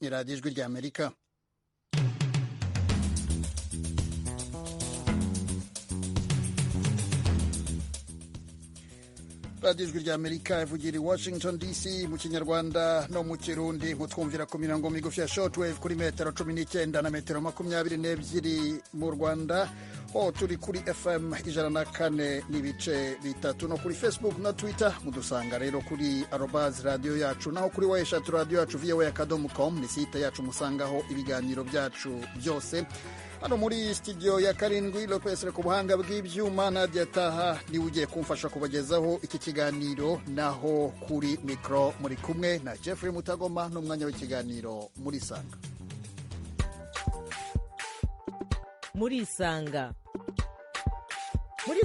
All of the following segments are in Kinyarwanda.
ni radiyo ijwi ry'Amerika. radiyo ijwi ry'Amerika ivugira i Washington DC mu kinyarwanda no mu kirundi, mutwumvira ku mirongo migufi ya shortwave kuri metero 19 na metero 22 mu Rwanda, ho turi kuri FM 104 n'ibice bitatu, no kuri Facebook na Twitter mudusanga rero kuri @radio yacu, naho kuri wayeshatu radio yacu voa.com ni site yacu musangaho ibiganiro byacu byose. Hano muri studio ya karindwi Lopez ku buhanga bw'ibyuma, Nadia Taha niwe ugiye kumfasha kubagezaho iki kiganiro, naho kuri mikro muri kumwe na Jeffrey Mutagoma n'umwanya w'ikiganiro muri Sanga. Muri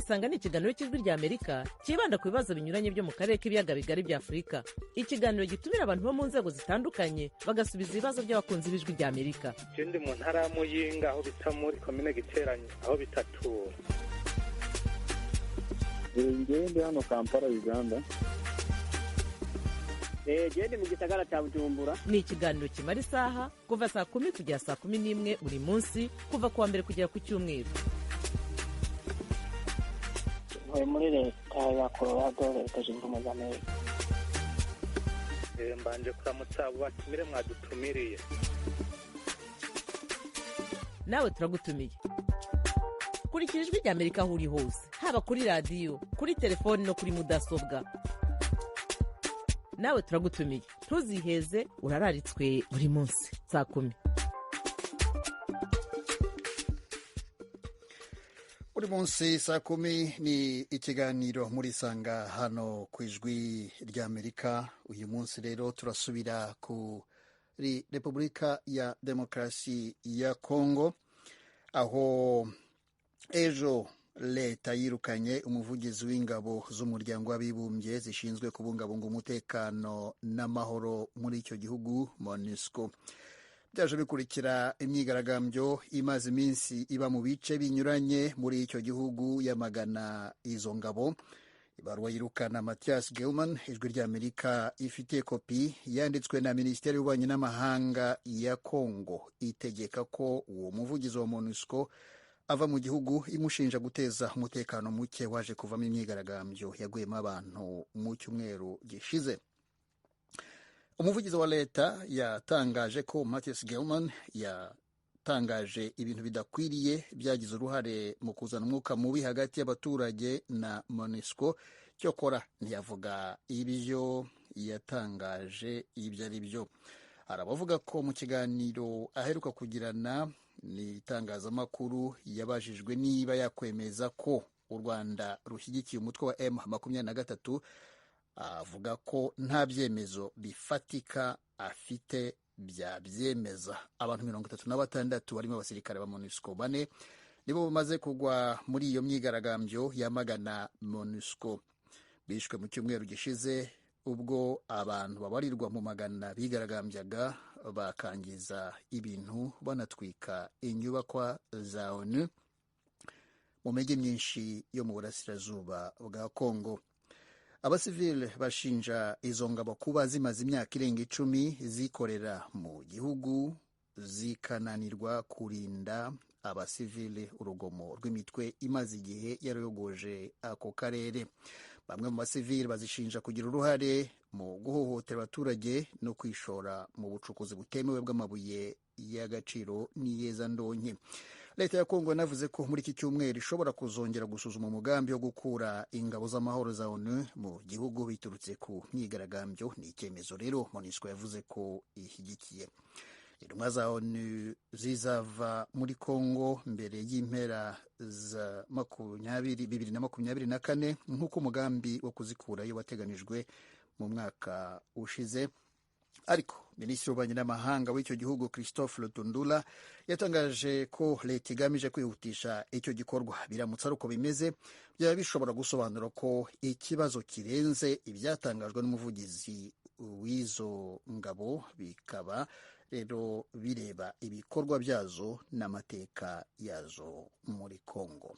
Sanga ni ikiganiro cy'ijwi ry'Amerika kibanda ku bibazo binyuranye byo mu karere k'ibiyaga bigari bya Afurika. Ikiganiro gitumira abantu bo mu nzego zitandukanye bagasubiza ibibazo by'abakunzi b'ijwi ry'Amerika. Je ndi mu ntara ya Muyinga, aho bita muri komine Giteranyi, aho bitatura. Ndi hano Kampala, Uganda. Je ndi mu gisagara cya Bujumbura. Ni ikiganiro kimara isaha kuva saa 10 kugera saa 11 buri munsi, kuva kuwa mbere kugera ku cyumweru. Muri leta ya Colorado, leta zunze ubumwe za Amerika. Mbanje kuramutsa abo batumire mwadutumiriye. Nawe turagutumiye. Kurikira ijwi ry'Amerika aho uri hose, haba kuri radio, kuri telefone no kuri mudasobwa. Nawe turagutumiye, ntuziheze, urararitswe buri munsi saa 10. Buri munsi saa 10 ni ikiganiro muri Sanga hano ku ijwi ry'Amerika. Uyu munsi rero turasubira kuri Repubulika ya Demokarasi ya Kongo, aho ejo leta yirukanye umuvugizi w'ingabo z'umuryango w'abibumbye zishinzwe kubungabunga umutekano n'amahoro muri icyo gihugu, MONUSCO. Byaje bikurikira imyigaragambyo imaze iminsi iba mu bice binyuranye muri icyo gihugu yamagana izo ngabo. Ibaruwa yirukana Mathias Gilman ijwi ry'Amerika ifitiye kopi yanditswe na Minisiteri y'Ububanyi n'Amahanga ya Kongo itegeka ko uwo muvugizi wa MONUSCO ava mu gihugu, imushinja guteza umutekano muke waje kuvamo imyigaragambyo yaguyemo abantu mu cyumweru gishize. Umuvugizi wa leta yatangaje ko Mathias Gilman yatangaje ibintu bidakwiriye byagize uruhare mu kuzana umwuka mubi hagati y'abaturage na MONUSCO. Cyokora ntiyavuga ibyo yatangaje ibyo ari byo. Hari abavuga ko mu kiganiro aheruka kugirana n'itangazamakuru yabajijwe niba yakwemeza ko u Rwanda rushyigikiye umutwe wa M23, avuga ko nta byemezo bifatika afite byabyemeza. Abantu 36 barimo abasirikare ba MONUSCO 4 nibo bamaze kugwa muri iyo myigaragambyo yamagana MONUSCO. Bishwe mu cyumweru gishize ubwo abantu babarirwa mu magana bigaragambyaga bakangiza ibintu banatwika inyubakwa za ONU mu mijyi myinshi yo mu burasirazuba bwa Kongo. Abasivile bashinja izo ngabo kuba zimaze imyaka irenga 10 zikorera mu gihugu zikananirwa kurinda abasivile urugomo rw'imitwe imaze igihe yarayogoje ako karere. Bamwe mu basivile bazishinja kugira uruhare mu guhohotera abaturage no kwishora mu bucukuzi butemewe bw'amabuye y'agaciro n'iyezandonke. Leta ya Kongo navuze ko muri iki cyumweru ishobora kuzongera gusuzuma umugambi wo gukura ingabo z'amahoro za ONU mu gihugu biturutse ku myigaragambyo. Ni icyemezo rero MONUSCO yavuze ko ishyigikiye. Intumwa za ONU zizava muri Kongo mbere y'impera za 2024 nk'uko umugambi wo kuzikurayo wateganijwe mu mwaka ushize. Ariko Minisitiri w'Ububanyi n'Amahanga w'icyo gihugu Christophe Lutundula yatangaje ko leta igamije kwihutisha icyo gikorwa. Biramutse ari uko bimeze, byaba bishobora gusobanura ko ikibazo kirenze ibyatangajwe n'umuvugizi w'izo ngabo, bikaba rero bireba ibikorwa byazo n'amateka yazo muri Kongo.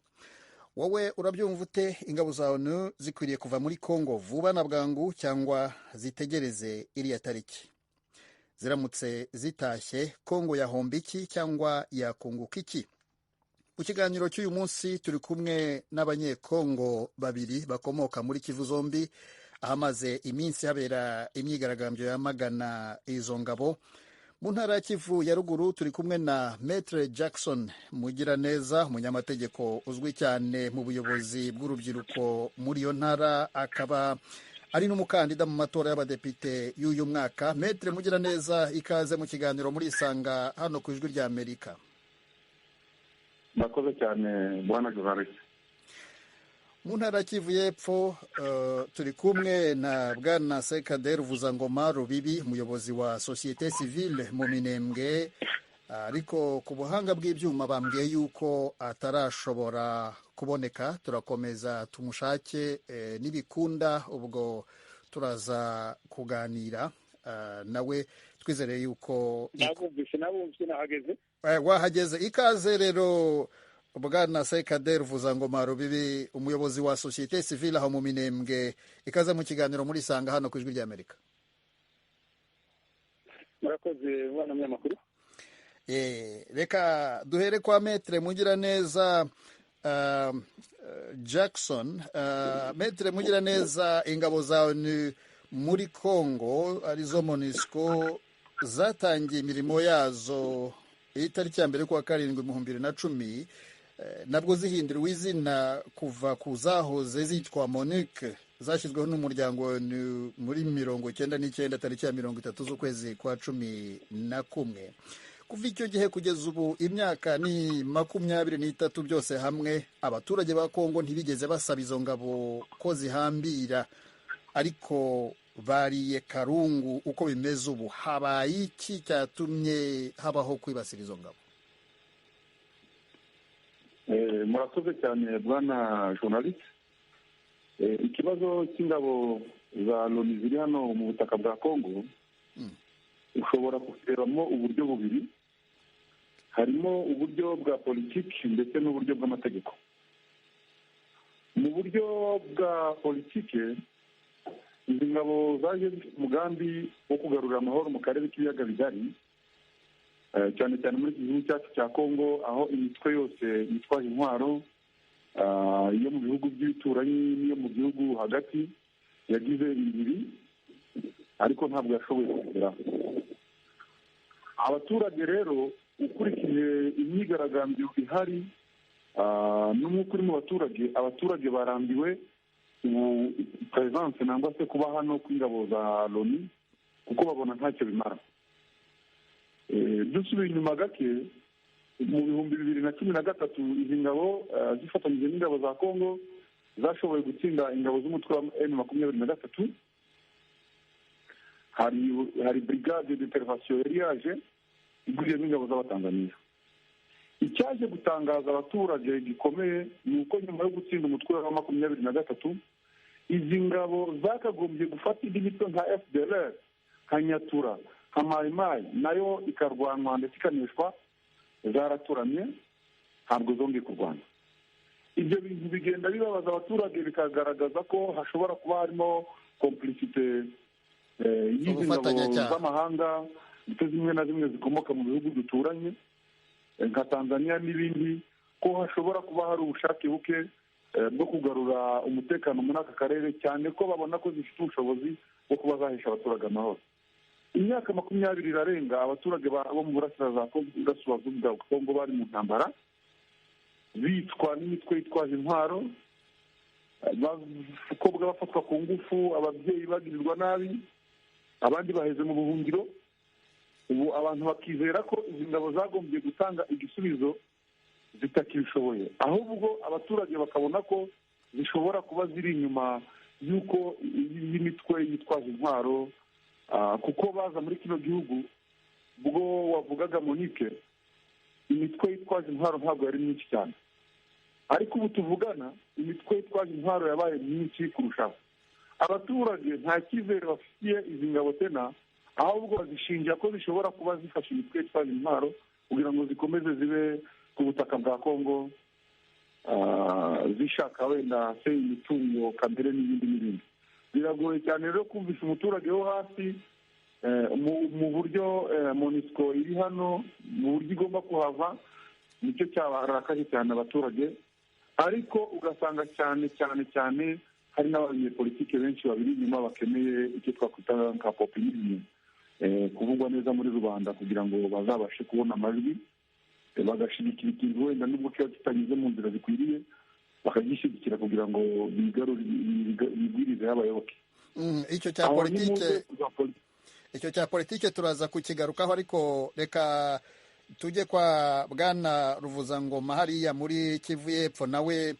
Wowe urabyumva ute? Ingabo za ONU zikwiriye kuva muri Kongo vuba na bwangu cyangwa zitegereze iriya tariki? ziramutse zitashye Kongo yahomba iki cyangwa yakunguka iki? Mu kiganiro cy'uyu munsi turi kumwe n'abanyekongo babiri bakomoka muri Kivu zombi, ahamaze iminsi habera imyigaragambyo yamagana izo ngabo. Mu ntara ya Kivu ya ruguru turi kumwe na Maître Jackson Mugiraneza, umunyamategeko uzwi cyane mu buyobozi bw'urubyiruko muri iyo ntara, akaba ari n'umukandida mu matora y'abadepite y'uyu mwaka. Maître Mugiraneza, ikaze mu kiganiro muri Isanga hano ku Ijwi rya Amerika. Murakoze cyane bwana journaliste. Mu ntara ya Kivu y'Epfo turi kumwe na bwana Sekader Vuzangoma Rubibi, umuyobozi wa Société Civile mu Minembwe, ariko ku buhanga bw'ibyuma bambwiye yuko atarashobora kuboneka. Turakomeza tumushake, nibikunda ubwo turaza kuganira nawe, twizere yuko nabumvise nahageze. Wahageze. Ikaze rero bwana Sekader Vuzangoma Rubibi, umuyobozi wa Société Civile aho mu Minembwe, ikaze mu kiganiro muri Isanga hano ku Ijwi rya Amerika. Murakoze bwana munyamakuru. Reka duhere kwa Maître Mugiraneza Jackson. Maître Mugiraneza, ingabo zawe ni muri Kongo arizo MONUSCO zatangiye imirimo yazo itariki ya mbere kuwa 7/2010, nabwo zihinduriwe izina kuva ku zahoze zitwa MONUC, zashyizweho n'umuryango muri 1999 tariki ya 30 z'ukwezi kwa 11. Kuva icyo gihe kugeza ubu imyaka ni 23 byose hamwe, abaturage ba Kongo ntibigeze basaba izo ngabo ko zihambira, ariko bariye karungu. Uko bimeze ubu, habaye iki cyatumye habaho kwibasira izo ngabo? Murakoze cyane bwana journaliste. Ikibazo cy'ingabo za Loni ziri hano mu butaka bwa Kongo ushobora kurebamo uburyo bubiri. Harimo uburyo bwa politiki ndetse n'uburyo bw'amategeko. Mu buryo bwa politiki, izi ngabo zaje zifite umugambi wo kugarura amahoro mu karere k'ibiyaga bigari, cyane cyane muri iki gihugu cyacu cya Kongo, aho imitwe yose yitwaje intwaro iyo mu bihugu by'ibituranyi n'iyo mu gihugu hagati yagize ibiri, ariko ntabwo yashoboye kugeraho. Abaturage rero, ukurikije imyigaragambyo ihari n'umwuka uri mu abaturage barambiwe ubu presence nangwa se kuba hano kw'ingabo za Loni, kuko babona ntacyo bimara. Dusubiye inyuma gake, mu 2013 izi ngabo zifatanyije n'ingabo za Kongo zashoboye gutsinda ingabo z'umutwe wa M23. Hari brigade d'intervention yari yaje iguriyemo ingabo z'Abatanzaniya. Icyaje gutangaza abaturage gikomeye ni uko nyuma yo gutsinda umutwe wa 23, izi ngabo zakagombye gufata indi mitwe nka FDLR, nka Nyatura, nka Mayimayi, nayo ikarwanwa ndetse ikanishwa, zaraturamye, ntabwo zongeye kurwana. Ibyo bintu bigenda bibabaza abaturage, bikagaragaza ko hashobora kuba harimo complicité y'izi ngabo z'amahanga ndetse zimwe na zimwe zikomoka mu bihugu duturanye nka Tanzania n'ibindi, ko hashobora kuba hari ubushake buke bwo kugarura umutekano muri aka karere, cyane ko babona ko zifite ubushobozi bwo kuba zahesha abaturage amahoro. Imyaka 20 irarenga, abaturage bo mu burasirazuba bwa Kongo bari mu ntambara, bitwa n'imitwe yitwaje intwaro, abakobwa bafatwa ku ngufu, ababyeyi bagirirwa nabi, abandi baheze mu buhungiro. Ubu abantu bakizera ko izi ngabo zagombye gutanga igisubizo zitakibishoboye, ahubwo abaturage bakabona ko zishobora kuba ziri inyuma y'uko y'imitwe yitwaje intwaro, kuko baza muri kino gihugu ubwo wavugaga MONUC, imitwe yitwaje intwaro ntabwo yari myinshi cyane, ariko ubu tuvugana imitwe yitwaje intwaro yabaye myinshi kurushaho. Abaturage nta cyizere bafitiye izi ngabo tena, ahubwo bazishinja ko zishobora kuba zifasha imitwe yitwaje intwaro kugira ngo zikomeze zibe ku butaka bwa Kongo, zishaka wenda se imitungo kamere n'ibindi. Biragoye cyane rero kumvisha umuturage wo hasi mu buryo MONUSCO iri hano mu buryo igomba kuhava nicyo cyabarakaje cyane abaturage, ariko ugasanga cyane cyane cyane hari n'abanyepolitike benshi babiri inyuma bakeneye icyo twakwita nka populisme, kuvugwa neza muri rubanda kugira ngo bazabashe kubona amajwi, bagashyigikira ikintu wenda n'ubwo kiba kitanyuze mu nzira zikwiriye, bakagishyigikira kugira ngo bigwirize abayoboke. Icyo cya politike turaza kukigarukaho, ariko reka tujye kwa Bwana Ruvuzangoma hariya muri Kivu y'Epfo, nawe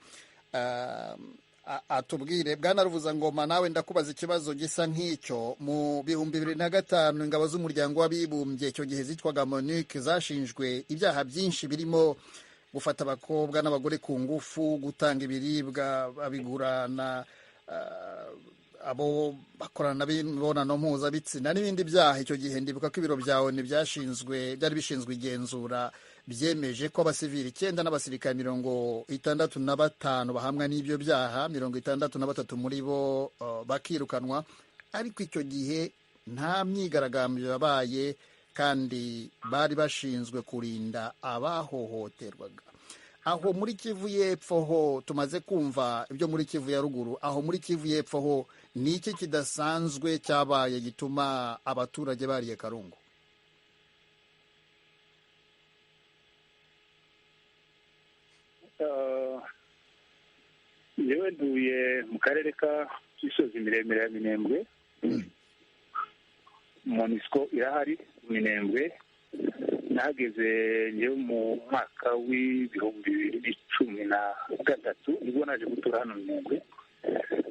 atubwire. Bwana Ruvuzangoma, nawe ndakubaza ikibazo gisa nk'icyo. Mu 2005 ingabo z'umuryango w'abibumbye icyo gihe zitwaga MONUC zashinjwe ibyaha byinshi birimo gufata abakobwa n'abagore ku ngufu, gutanga ibiribwa babigurana, abo bakorana n'imibonano mpuzabitsina n'ibindi byaha. Icyo gihe ndibuka ko ibiro bya ONU byari bishinzwe igenzura byemeje ko abasivili 9 n'abasirikare 65 bahamwa n'ibyo byaha, 63 muri bo bakirukanwa. Ariko icyo gihe nta myigaragambyo yabaye kandi bari bashinzwe kurinda abahohoterwaga. Aho muri Kivu y'Epfo ho tumaze kumva ibyo muri Kivu ya ruguru, aho muri Kivu y'Epfo ho ni iki kidasanzwe cyabaye gituma abaturage bariye karungu? Yewe nduye mu karere ka Gisozi miremire ya Minembwe. MONUSCO irahari Minembwe. Nahageze ngewe mu mwaka w'2013 nibwo naje gutura hano Minembwe,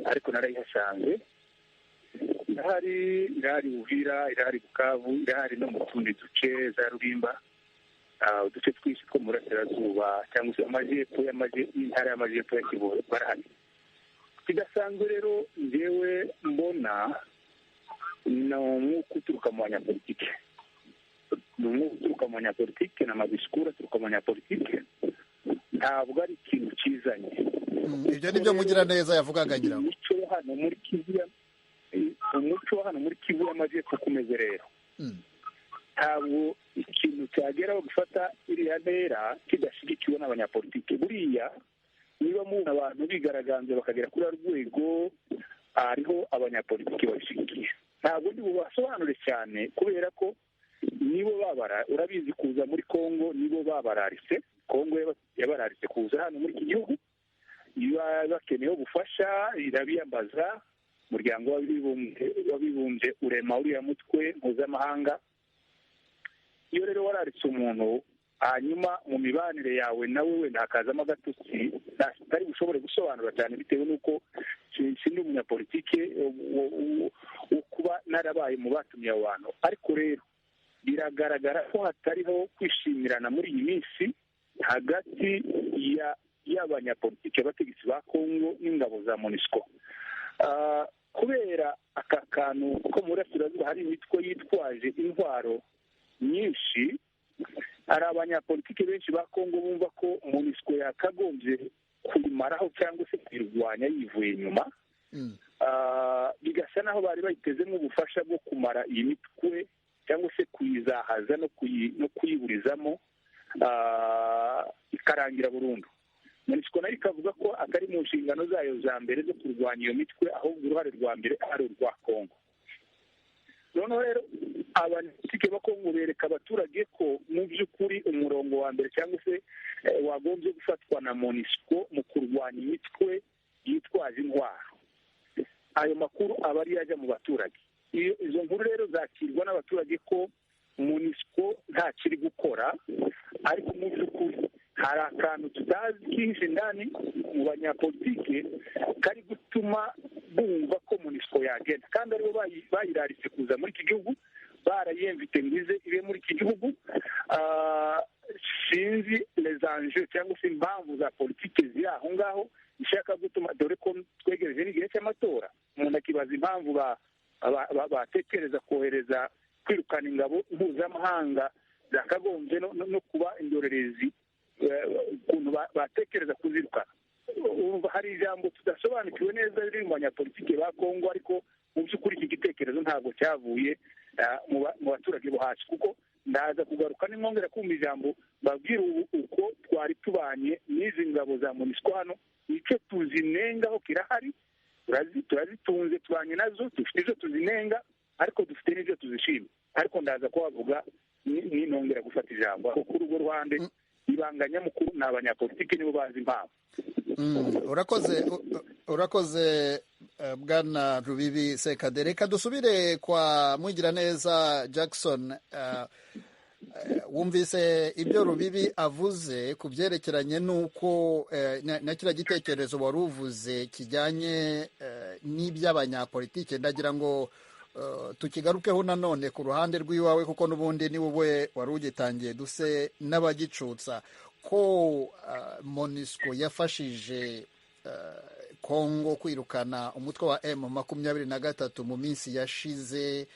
ariko narayihasanze. irahari Uvira, irahari Bukavu, irahari no mu tundi duce za Rulimba, uduce twinshi two mu burasirazuba cyangwa se intara y'amajyepfo ya Kivu barahari. Kidasanzwe rero njyewe mbona ni umwuka uturuka mu banyapolitike. Ni umwuka uturuka mu banyapolitike n'amadisikuru aturuka mu banyapolitike, ntabwo ari ikintu kizanye. Ibyo ni byo Mugiraneza yavugaga ngira ngo umuco wa hano muri Kivu y'amajyepfo kumeze rero. Ntabwo ikintu cyageraho gufata iriya ntera kidashyigikiwe n'abanyapolitike. Buriya niba mubona abantu bigaragambye bakagera kuri rwego, hariho abanyapolitike babishyigikiye. Ntabwo ndi bubasobanure cyane kubera ko nibo babara, urabizi kuza muri Kongo nibo babararise. Kongo yabararise kuza hano muri iki gihugu, iba bakeneyeho gufasha, irabiyambaza. Umuryango w'abibumbye urema uriya mutwe mpuzamahanga. Iyo rero wararitse umuntu hanyuma mu mibanire yawe nawe wenda hakazamo agatutsi, ntari bushobore gusobanura cyane bitewe n'uko sindi umunyapolitike wo kuba narabaye mu batumye abo bantu. Ariko rero biragaragara ko hatariho kwishimirana muri iyi minsi hagati y'abanyapolitike abategetsi ba Kongo n'ingabo za MONUSCO, kubera aka kantu ko mu burasirazuba hari imitwe yitwaje intwaro nyinshi. Hari abanyapolitike benshi ba Kongo bumva ko MONUSCO yakagombye kuyimaraho cyangwa se kuyirwanya yivuye inyuma, bigasa naho bari bayitezemo ubufasha bwo kumara iyi mitwe cyangwa se kuyizahaza no kuyiburizamo ikarangira burundu. MONUSCO nayo ikavuga ko atari mu nshingano zayo za mbere zo kurwanya iyo mitwe, ahubwo uruhare rwa mbere ari urwa Kongo. Noneho rero abanyapolitike ba Kongo bereka abaturage ko mu by'ukuri umurongo wa mbere cyangwa se wagombye gufatwa na MONUSCO mu kurwanya imitwe yitwaje intwaro. Ayo makuru aba ari yajya mu baturage. Izo nkuru rero zakirwa n'abaturage ko MONUSCO nta kiri gukora, ariko mu by'ukuri hari akantu tutazi kinshi ndani mu banyapolitike kari gutuma bumva ko MONUSCO yagenda, kandi aribo bayiraritse kuza muri iki gihugu, barayemvite ngo ize ibe muri iki gihugu. Sinzi les enjeux cyangwa se impamvu za politike ziri aho ngaho ishaka gutuma, dore ko twegereje n'igihe cy'amatora, umuntu akibaza impamvu batekereza kohereza kwirukana ingabo mpuzamahanga zakagombye no kuba indorerezi, ukuntu batekereza kuzirukana. Hari ijambo tudasobanukiwe neza riri mu banyapolitike ba Kongo, ariko mu by'ukuri iki gitekerezo ntabwo cyavuye mu baturage bo hasi, kuko ndaza kugaruka nimwongera kumva ijambo babwira uko twari tubanye n'izi ngabo za MONUSCO hano, icyo tuzinengaho kirahari, turazitunze, tubanye nazo, dufite ibyo tuzinenga, ariko dufite n'ibyo tuzishima. Ariko ndaza kubavuga ninongera gufata ijambo, kuko kuri urwo ruhande ibanga nyamukuru ni abanyapolitiki, nibo bazi impamvu. Urakoze Bwana Rubibi Sekade. Reka dusubire kwa Mugiraneza Jackson. Wumvise ibyo Rubibi avuze ku byerekeranye n'uko na kiriya gitekerezo wari uvuze kijyanye n'iby'abanyapolitike. Ndagira ngo tukigarukeho nanone ku ruhande rw'iwawe, kuko n'ubundi ni wowe wari ugitangiye, duse n'abagicutsa ko MONUSCO yafashije Kongo kwirukana umutwe wa M23 mu minsi yashize,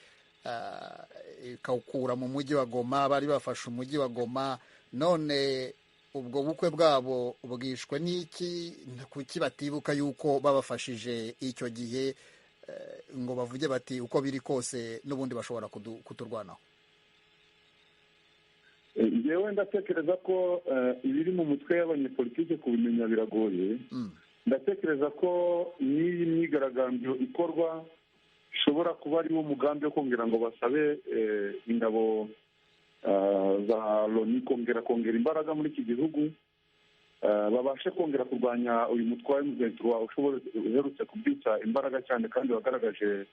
ikawukura mu mujyi wa Goma. Bari bafashe umujyi wa Goma, none ubwo bukwe bwabo bwishwe n'iki? Kuki batibuka yuko babafashije icyo gihe ngo bavuge bati uko biri kose n'ubundi bashobora kuturwanaho? Njyewe ndatekereza ko ibiri mu mutwe y'abanyepolitike kubimenya biragoye. Ndatekereza ko n'iyi myigaragambyo ikorwa ishobora kuba ari wo mugambi wo kongera ngo basabe ingabo za Loni kongera imbaraga muri iki gihugu, babashe kongera kurwanya uyu mutwe wa M23 uherutse kubwitsa imbaraga cyane kandi wagaragaje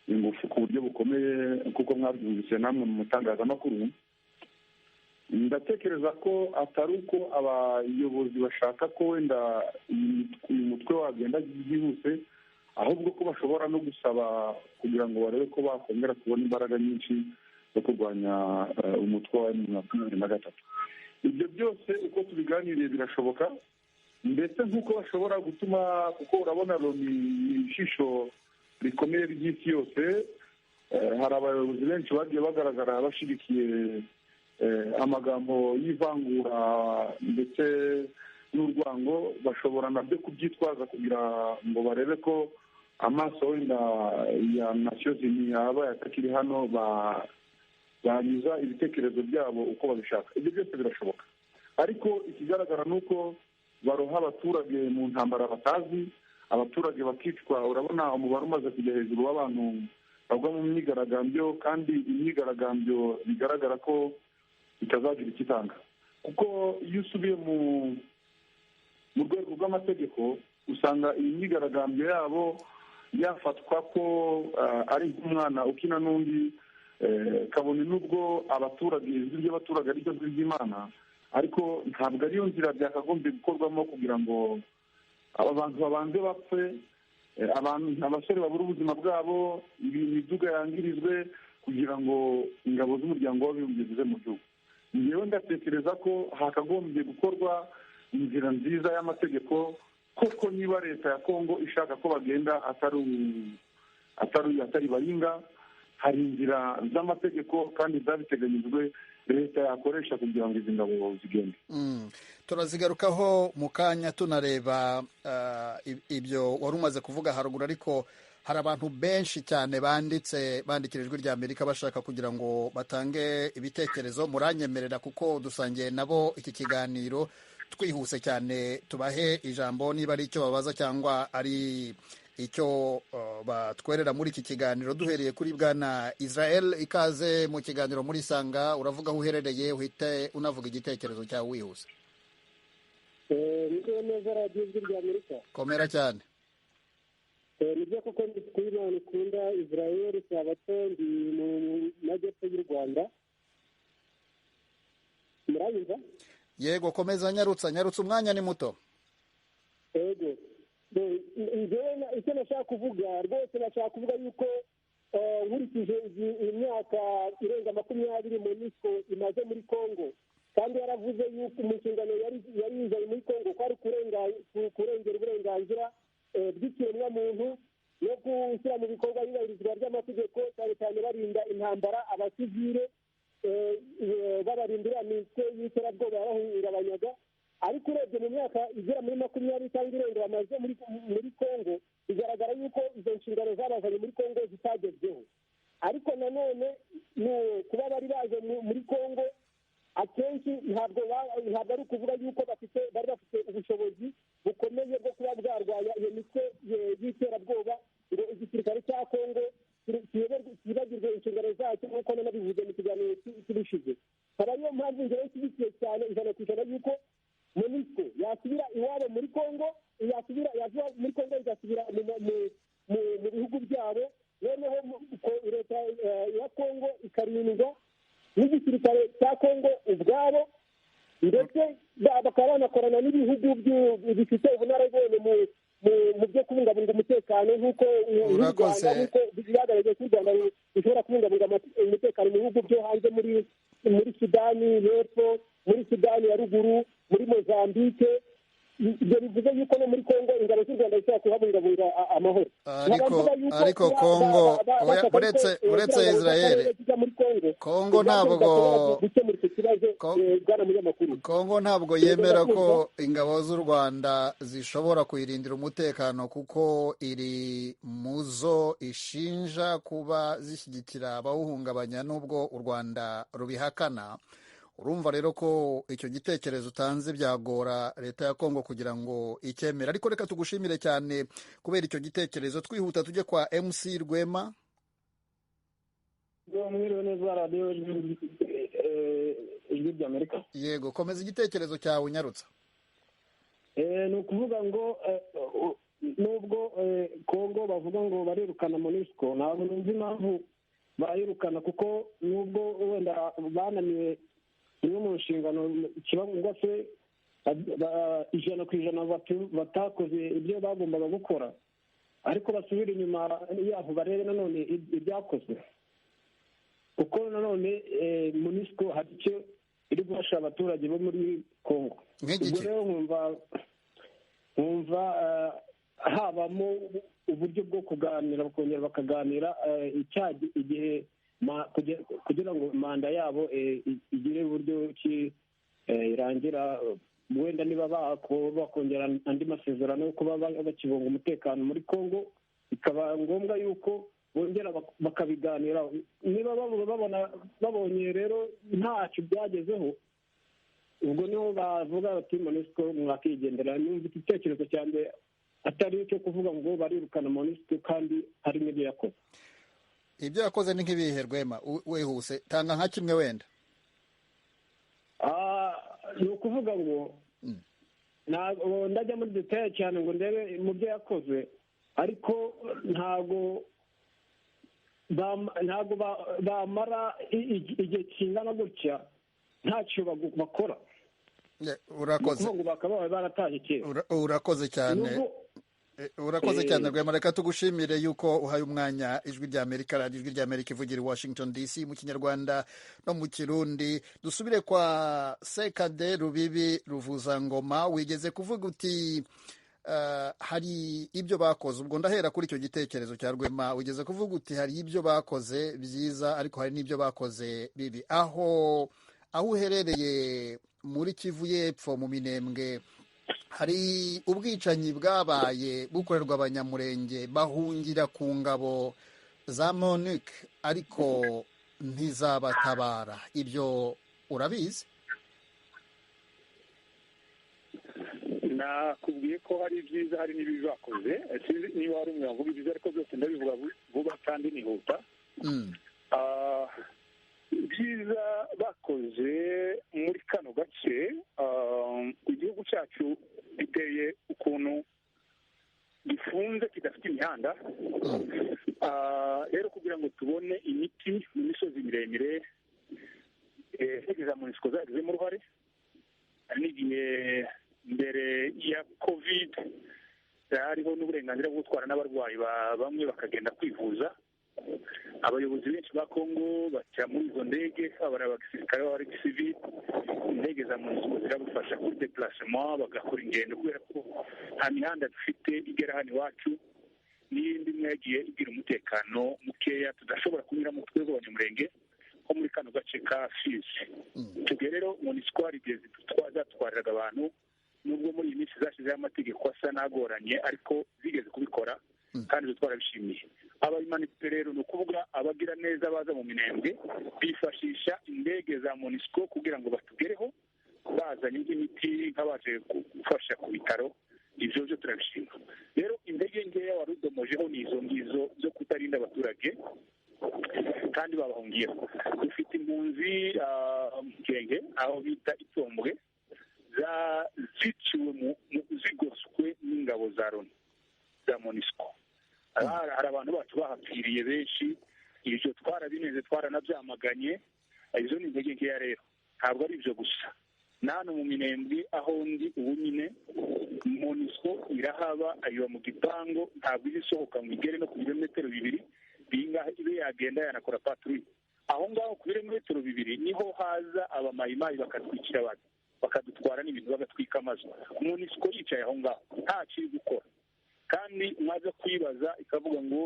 ingufu ku buryo bukomeye, kuko mwabyumvise namwe mu mutangazamakuru. Ndatekereza ko atari uko abayobozi bashaka ko wenda uyu mutwe wagenda byihuse, ahubwo ko bashobora no gusaba kugira ngo barebe ko bakongera kubona imbaraga nyinshi zo kurwanya umutwe wa M23. Ibyo byose uko tubiganiriye birashoboka, ndetse nk'uko bashobora gutuma, kuko urabona ni ijisho rikomeye ry'isi yose. Hari abayobozi benshi bagiye bagaragara bashyigikiye amagambo y'ivangura ndetse n'urwango. Bashobora nabyo kubyitwaza kugira ngo barebe ko amaso wenda ya Nations Unies yaba atakiri hano, banyuza ibitekerezo byabo uko babishaka. Ibyo byose birashoboka, ariko ikigaragara ni uko baroha abaturage mu ntambara batazi, abaturage bakicwa. Urabona umubare umaze kujya hejuru w'abantu bagwa mu myigaragambyo, kandi imyigaragambyo bigaragara ko itazagira ikitanga, kuko iyo usubiye mu rwego rw'amategeko usanga iyi myigaragambyo yabo yafatwa ko ari nk'umwana ukina n'undi, kabone n'ubwo abaturage, ijwi ry'abaturage ari ryo jwi ry'Imana, ariko ntabwo ariyo nzira byakagombye gukorwamo kugira ngo aba bantu babanze bapfe, abasore babura ubuzima bwabo, imiduga yangirizwe, kugira ngo ingabo z'umuryango w'abibumbye zize mu gihugu. Njyewe ndatekereza ko hakagombye gukorwa inzira nziza y'amategeko, koko niba leta ya Kongo ishaka ko bagenda atari baringa, hari inzira z'amategeko kandi zabiteganyijwe leta yakoresha kugira ngo izi ngabo zigende. Turazigarukaho mu kanya tunareba ibyo wari umaze kuvuga haruguru, ariko hari abantu benshi cyane bandikira Ijwi ry'Amerika bashaka kugira ngo batange ibitekerezo. Muranyemerera kuko dusangiye nabo iki kiganiro, twihuse cyane tubahe ijambo niba ari icyo babaza cyangwa ari icyo batwerera muri iki kiganiro. Duhereye kuri Bwana Israel, ikaze mu kiganiro muri Sanga. Uravuga aho uherereye, uhite unavuga igitekerezo cyawe wihuse. Niko neza radiyo Ijwi ry'Amerika. Komera cyane. Nibyo koko ndi kuri Imana ikunda Israel Sabato, ndi mu majyepfo y'u Rwanda. Muranyumva? Yego, komeza, nyarutsa umwanya ni muto. Yego. Njyewe icyo nashaka kuvuga rwose, nashaka kuvuga yuko nkurikije imyaka irenga 20 MONUSCO imaze muri Kongo, kandi yaravuze yuko mu nshingano yari yizanye muri Kongo ko ari kurengera uburenganzira bw'ikiremwamuntu no gushyira mu bikorwa ibahirizwa ry'amategeko, cyane cyane barinda intambara abasivile, babarindira imitwe y'iterabwoba yabahungabanyaga. Ariko urebye mu myaka igera muri 20 cyangwa irenga bamaze muri Kongo, bigaragara yuko izo nshingano zabazanye muri Kongo zitagezweho. Ariko nanone bifite ubunararibonye mu byo kubungabunga umutekano nk'uko u Rwanda nk'uko byagaragaye ko u Rwanda rushobora kubungabunga umutekano mu bihugu byo hanze muri Sudani y'Epfo, muri Sudani ya ruguru, muri Mozambique. Ibyo bivuze yuko no muri Kongo ingabo z'u Rwanda zishobora kuhabungabunga amahoro. Ariko Kongo uretse Israel, Kongo ntabwo yemera ko ingabo z'u Rwanda zishobora kuyirindira umutekano kuko iri mu zo ishinja kuba zishyigikira abawuhungabanya n'ubwo u Rwanda rubihakana. Urumva rero ko icyo gitekerezo utanze byagora leta ya Kongo kugira ngo icyemere, ariko reka tugushimire cyane kubera icyo gitekerezo. Twihuta tujye kwa MC Rwema. Yego, komeza igitekerezo cyawe unyarutsa. Ni ukuvuga ngo nubwo Kongo bavuga ngo barirukana MONUSCO, ntabwo numva impamvu bayirukana, kuko nubwo wenda bananiwe imwe mu nshingano kiba se 100% batakoze ibyo bagombaga gukora, ariko basubira inyuma yaho barebe nanone ibyakozwe, kuko nanone MONUSCO hari icyo iri gufasha abaturage bo muri Kongo. Ubwo rero nkumva habamo uburyo bwo kuganira, bakongera bakaganira igihe kugira ngo manda yabo igire uburyo ki irangira, wenda niba bakongera andi masezerano yo kuba bakibunga umutekano muri Kongo, bikaba ngombwa yuko bongera bakabiganira. Niba babonye rero ntacyo byagezeho, ubwo niho bavuga bati MONUSCO mwakigendera. Numva igitekerezo cyanjye atari icyo kuvuga ngo barirukana MONUSCO kandi hari n'ibyo yakoze. Ibyo yakoze ni nk'ibihe Rwema, wihuse tanga nka kimwe wenda. Ni ukuvuga ngo ndajya muri detail cyane ngo ndebe mu byo yakoze, ariko ntago bamara igihe kingana gutya ntacyo bakora. Urakoze. Ngo bakaba baratashye kera. Urakoze cyane. Urakoze cyane Rwema, reka tugushimire yuko uhaye umwanya Ijwi ry'Amerika, Radio Ijwi ry'Amerika ivugira i Washington DC mu Kinyarwanda no mu Kirundi. Dusubire kwa Sekade Rubibi Ruvuzangoma. Wigeze kuvuga uti hari ibyo bakoze, ubwo ndahera kuri icyo gitekerezo cya Rwema. Wigeze kuvuga uti hari ibyo bakoze byiza ariko hari n'ibyo bakoze bibi. Aho uherereye muri Kivu y'Epfo mu Minembwe, hari ubwicanyi bwabaye bukorerwa abanyamurenge bahungira ku ngabo za MONUC ariko ntizabatabara. Ibyo urabizi? Nakubwiye ko hari ibyiza hari n'ibibi bakoze. Niba hari umwe wavuga ibyiza, ariko byose ndabivuga vuba kandi nihuta. Ibyiza bakoze muri kano gace, igihugu cyacu giteye ukuntu gifunze kidafite imihanda. Rero kugira ngo tubone imiti mu misozi miremire, za MONUSCO zagizemo uruhare. N'igihe mbere ya covid hariho n'uburenganzira bwo gutwara n'abarwayi bamwe bakagenda kwivuza. Abayobozi benshi ba Kongo baca muri izo ndege, abari abasirikare b'abari civil, indege za MONUSCO zirabafasha kuri déplacement, bagakora ingendo kubera ko nta mihanda dufite igera hano iwacu, n'iyindi imwe yagiye igira umutekano mukeya tudashobora kunyuramo twebwe abanyamurenge nko muri kano gace ka Fizi. Tubwo rero MONUSCO hari igihe zatwariraga abantu, nubwo muri iyi minsi zashyizeho amategeko asa n'agoranye, ariko zigeze kubikora kandi twarabishimiye. Abayimanitse rero ni ukuvuga abagira neza baza mu Minembwe bifashisha indege za MONUSCO kugira ngo batugereho, bazanye nk'imiti nk'abaje gufasha ku bitaro. Ibyo byo turabishima. Rero indege ngeya wari udomojeho ni izo ngizo zo kutarinda abaturage kandi babahungiyeho. Dufite impunzi Genge aho bita Itombwe ziciwe zigoswe n'ingabo za Loni za MONUSCO. Hari abantu bacu bahapfiriye benshi, ibyo twarabineze twaranabyamaganye. Izo ni intege nkeya rero, ntabwo ari ibyo gusa. Nano mu Minembwe aho ndi ubu nyine monisco irahaba iba mu gipangu ntabwo iza isohoka ngo igere no ku birometero bibiri bingahe ibe yagenda yanakora patrouille. Aho ngaho ku birometero bibiri niho haza abamayimayi bakatwikira abantu bakadutwara n'ibintu bagatwika amazu. monisco yicaye aho ngaho nta kiri gukora, kandi mwaza kwibaza ikavuga ngo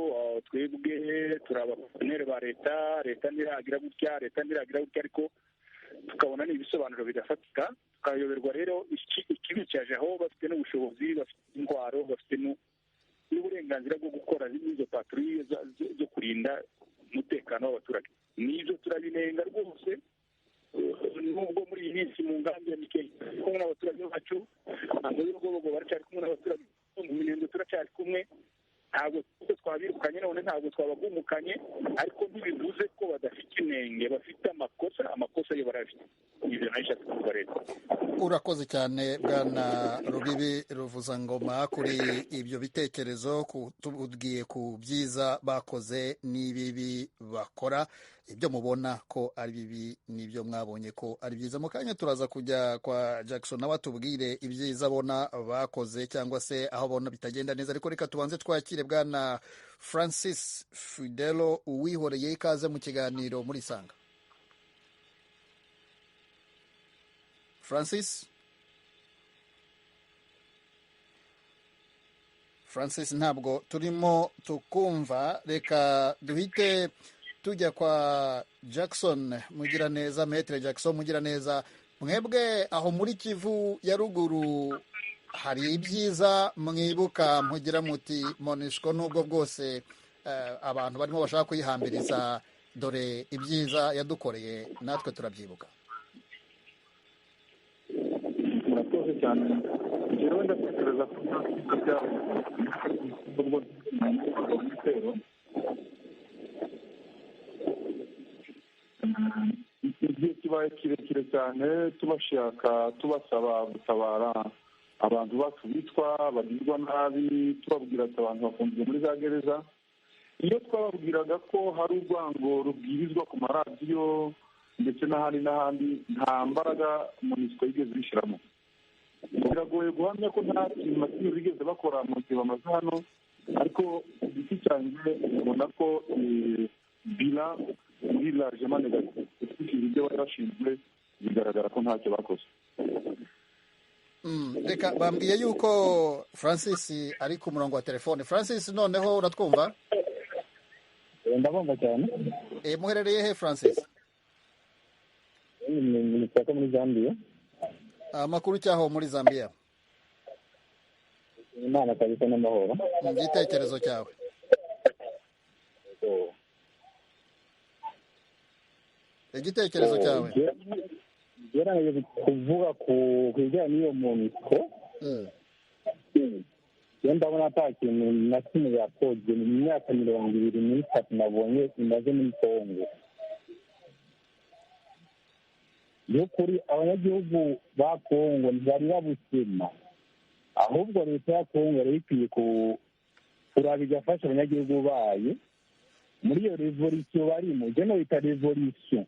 twebwe turi abaparteneri ba leta ntiragira gutya ariko tukabona ni ibisobanuro bidafatika, tukayoberwa rero ikibicaje aho bafite n'ubushobozi, bafite indwaro, bafite n'uburenganzira bwo gukora n'izo patrouille zo kurinda umutekano w'abaturage. N'ibyo turabinenga rwose, nubwo muri iyi minsi mu ngambi ya Mikenge kumwe n'abaturage bacu, ntabwo y'ubwoba baracyari kumwe n'abaturage mu minengo turacyari kumwe, ntabwo twabirukanye none ntabwo twabagumukanye, ariko ntibivuze ko badafite inenge, bafite amakosa yo barafite. Ibyo nayishatse kuvuga leta. Urakoze cyane Bwana Rubibi Ruvuzangoma kuri ibyo bitekerezo, tubwiye ku byiza bakoze n'ibibi bakora. Ibyo mubona ko ari bibi n'ibyo mwabonye ko ari byiza. Mu kanya turaza kujya kwa Jackson nawe atubwire ibyiza abona bakoze cyangwa se aho abona bitagenda neza, ariko reka tubanze twakire Bwana Francis Fidelo Uwihoreye, ikaze mu kiganiro muri Sanga. Francis ntabwo turimo tukumva, reka duhite tujya kwa Jackson Mugiraneza, Maître Jackson Mugiraneza. Mwebwe aho muri Kivu ya ruguru hari ibyiza mwibuka mugira muti monisco nubwo bwose abantu barimo bashaka kuyihambiriza, dore ibyiza yadukoreye natwe turabyibuka? murakoze cyane. Njyewe ndatekereza ko ibitero igihe kibaye kirekire cyane tubashaka tubasaba gutabara abantu bacu bitwa bagirwa nabi, tubabwira ati abantu bafungiye muri za gereza. Iyo twababwiraga ko hari urwango rubwirizwa ku maradiyo ndetse n'ahandi nta mbaraga monisco yigeze bishyiramo. Biragoye guhamya ko nta kintu na kimwe bigeze bakora mu gihe bamaze hano, ariko igiti cyanjye ubona ko bila muri largement negative. Ibyo bari bashinzwe bigaragara ko ntacyo bakoze. Reka bambwiye yuko Francis ari ku murongo wa telefone. Francis, noneho uratwumva? Ndabumva cyane. Muherereye he Francis? Ni muri Zambia. Amakuru cyaho muri Zambia? Imana kabisa n'amahoro. Igitekerezo cyawe? Igitekerezo cyawe? Gerageza kuvuga ku bijyanye n'iyo monisco. Ndabona ata kintu na kimwe yakoze mu myaka 23 nabonye imaze muri Kongo. Y'ukuri abanyagihugu ba Kongo ntibari babusema, ahubwo leta ya Kongo yari ikwiye kuraba igafasha abanyagihugu bayo muri iyo revolution barimo. Jeno ita revolution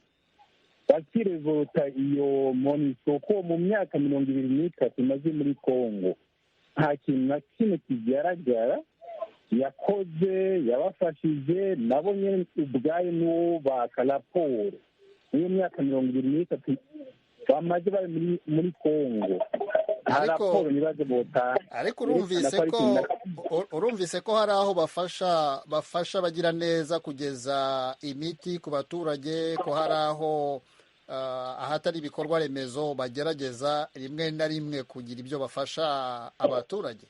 bakirevolta iyo monisco ko mu myaka 23 imaze muri Kongo nta kintu na kimwe kigaragara yakoze, yabafashije. nabo nyine ubwayo n'ubaka raporo n'iyo myaka 23 bamaze bari muri Kongo, nta raporo nibaze botanga. Ariko urumvise ko hari aho bafasha bagira neza kugeza imiti ku baturage, ko hari aho ahatari ibikorwa remezo bagerageza rimwe na rimwe kugira ibyo bafasha abaturage.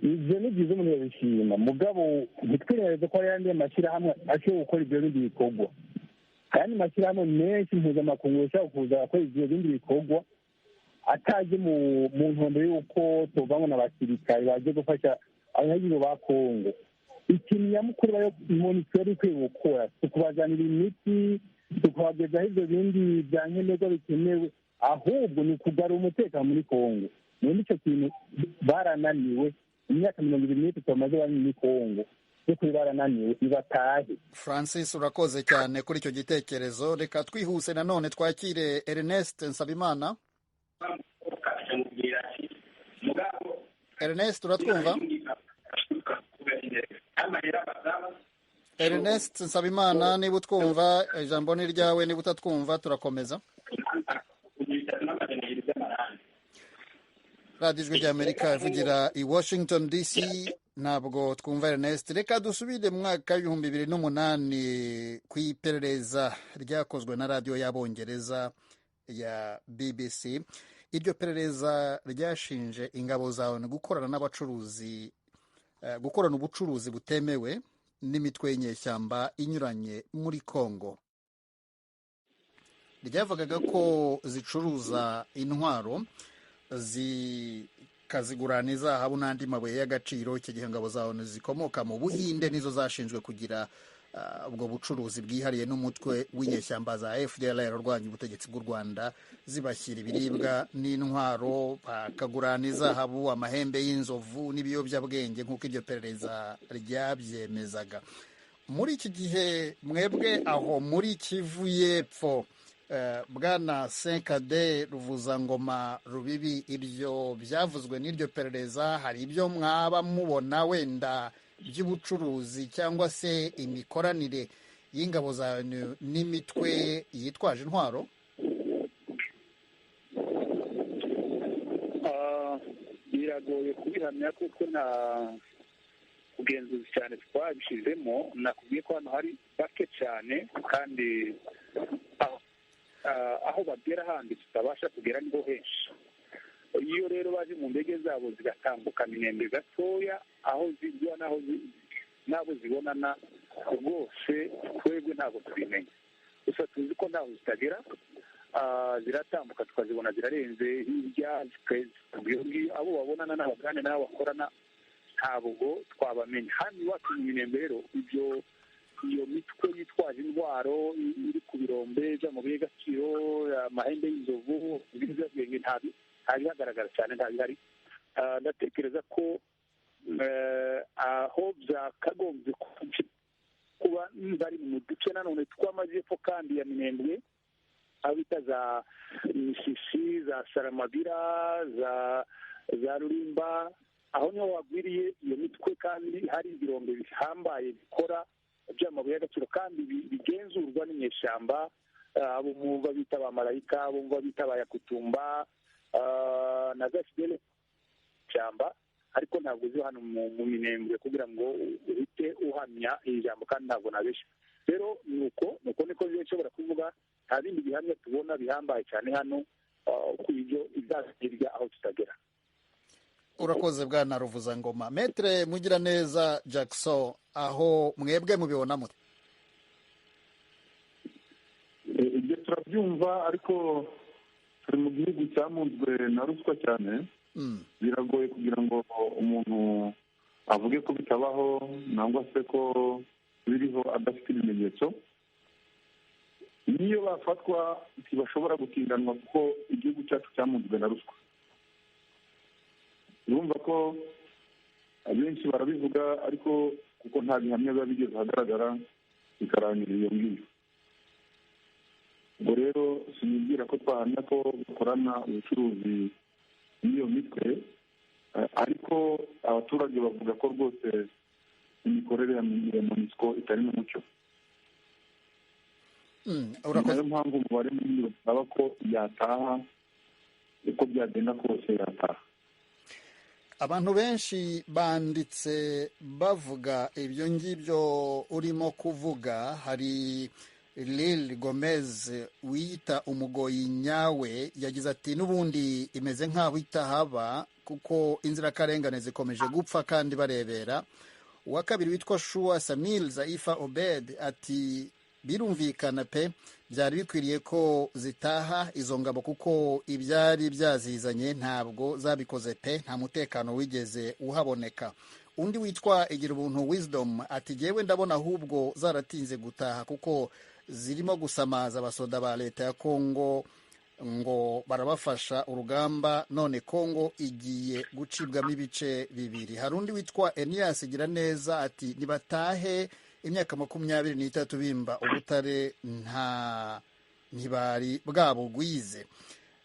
Ibyo ni byiza, umuntu yabishima, mugabo ntitwirengagize ko hari andi mashyirahamwe ashobora gukora ibyo bindi bikorwa. Ayandi mashyirahamwe menshi mpuzamakungu ashobora kuza gukora ibyo bindi bikorwa ataje mu ntumbero y'uko tuvamo n'abasirikare baje gufasha abanyagihugu ba Kongo. Ikintu nyamukuru monisco yari ikwiye gukora si ukubazanira imiti, tukabagezaho ibyo bindi bya nkenerwa bikenewe, ahubwo ni ukugarura umutekano muri Kongo. Muri icyo kintu barananiwe. Imyaka 23 bamaze bari muri Kongo, by'ukuri barananiwe, ibatahe. Francis, urakoze cyane kuri icyo gitekerezo. Reka twihuse nanone twakire Ernest Nsabimana. Ernest uratwumva? Ernest Nsabimana, niba utwumva ijambo ni ryawe, niba utatwumva turakomeza. radiyo ijwi ry'Amerika ivugira i Washington DC. Ntabwo twumva Ernest. Reka dusubire mu mwaka w'ibihumbi 2008 ku iperereza ryakozwe na radiyo y'Abongereza ya BBC. Iryo perereza ryashinje ingabo za ONU gukorana n'abacuruzi, gukorana ubucuruzi butemewe n'imitwe y'inyeshyamba inyuranye muri Congo. Ryavugaga ko zicuruza intwaro zikazigurana izahabu n'andi mabuye y'agaciro. Icyo gihe ingabo za ONU zikomoka mu Buhinde nizo zashinzwe kugira ubwo bucuruzi bwihariye n'umutwe w'inyeshyamba za FDLR urwanya ubutegetsi bw'u Rwanda, zibashyira ibiribwa n'intwaro, bakagurana izahabu, amahembe y'inzovu n'ibiyobyabwenge nk'uko iryo perereza ryabyemezaga. Muri iki gihe mwebwe aho muri Kivu y'Epfo, Bwana Senkade Ruvuzangoma Rubibi, ibyo byavuzwe n'iryo perereza, hari ibyo mwaba mubona wenda by'ubucuruzi cyangwa se imikoranire y'ingabo za n'imitwe yitwaje intwaro? Biragoye kubihamya kuko nta bugenzuzi cyane twabishizemo. Nakubwiye ko hano hari bake cyane, kandi aho bagera handi tutabasha kugera niho henshi. Iyo rero baje mu ndege zabo zigatambuka inembe gatoya, aho zigwa n'abo zibonana rwose twebwe ntabwo tubimenya. Gusa tuzi ko ntaho zitagera, ziratambuka tukazibona zirarenze hirya, abo babonana n'abagane n'abo bakorana ntabwo twabamenya. Hano iwacu mu Minembwe rero iyo mitwe yitwaje intwaro iri ku birombe by'amabuye y'agaciro, amahembe y'inzovu, ibiyobyabwenge ntabihagaragara cyane, ntabihari. Ndatekereza ko aho byakagombye kuba bari mu duce nanone tw'amajyepfo kandi ya Minembwe, aho bita za Misisi, za Saramabira, za Rulimba, aho niho wagwiriye iyo mitwe, kandi hari ibirombe bihambaye bikora by'amabuye y'agaciro kandi bigenzurwa n'inyeshyamba, abo mwumva bita ba Malayika, abo mwumva bita ba Yakutumba na Gasidele cyamba, ariko ntabwo uzi hano mu Minembwe kugira ngo uhite uhamya iri jambo, kandi ntabwo nabeshya. Rero nuko niko nshobora kuvuga, nta bindi bihamya tubona bihambaye cyane hano ku ibyo izazirya aho tutagera. Urakoze Bwana Ruvuzangoma. Maître Mugiraneza Jackson, aho mwebwe mubibona mute? Ibyo turabyumva, ariko turi mu gihugu cyamunzwe na ruswa cyane. Biragoye kugira ngo umuntu avuge ko bitabaho nangwa se ko biriho adafite ibimenyetso. Niyo bafatwa ntibashobora gutindanwa kuko igihugu cyacu cyamunzwe na ruswa. Urumva ko abenshi barabivuga, ariko kuko nta bihamya biba bigeze ahagaragara bikarangira iyo ngiyo. Ubwo rero sinibwira ko twahamya ko bakorana ubucuruzi n'iyo mitwe, ariko abaturage bavuga ko rwose imikorere ya MONUSCO itari mu mucyo. Niyo mpamvu umubare munini basaba ko yataha, uko byagenda kose yataha. Abantu benshi banditse bavuga ibyo ngibyo urimo kuvuga. Hari Lil Gomez wiyita umugoyi nyawe, yagize ati n'ubundi imeze nk'aho itahaba kuko inzirakarengane zikomeje gupfa kandi barebera. Uwa kabiri witwa Shua Samil Zaifa Obed ati birumvikana pe, byari bikwiriye ko zitaha izo ngabo kuko ibyari byazizanye ntabwo zabikoze pe, nta mutekano wigeze uhaboneka. Undi witwa Igira Ubuntu Wisdom ati jyewe ndabona ahubwo zaratinze gutaha kuko zirimo gusamaza abasoda ba leta ya Kongo ngo barabafasha urugamba, none Kongo igiye gucibwamo ibice bibiri. Hari undi witwa Enias Igira Neza ati nibatahe, imyaka 23 bimba ubutare ntibari bwabo gwize.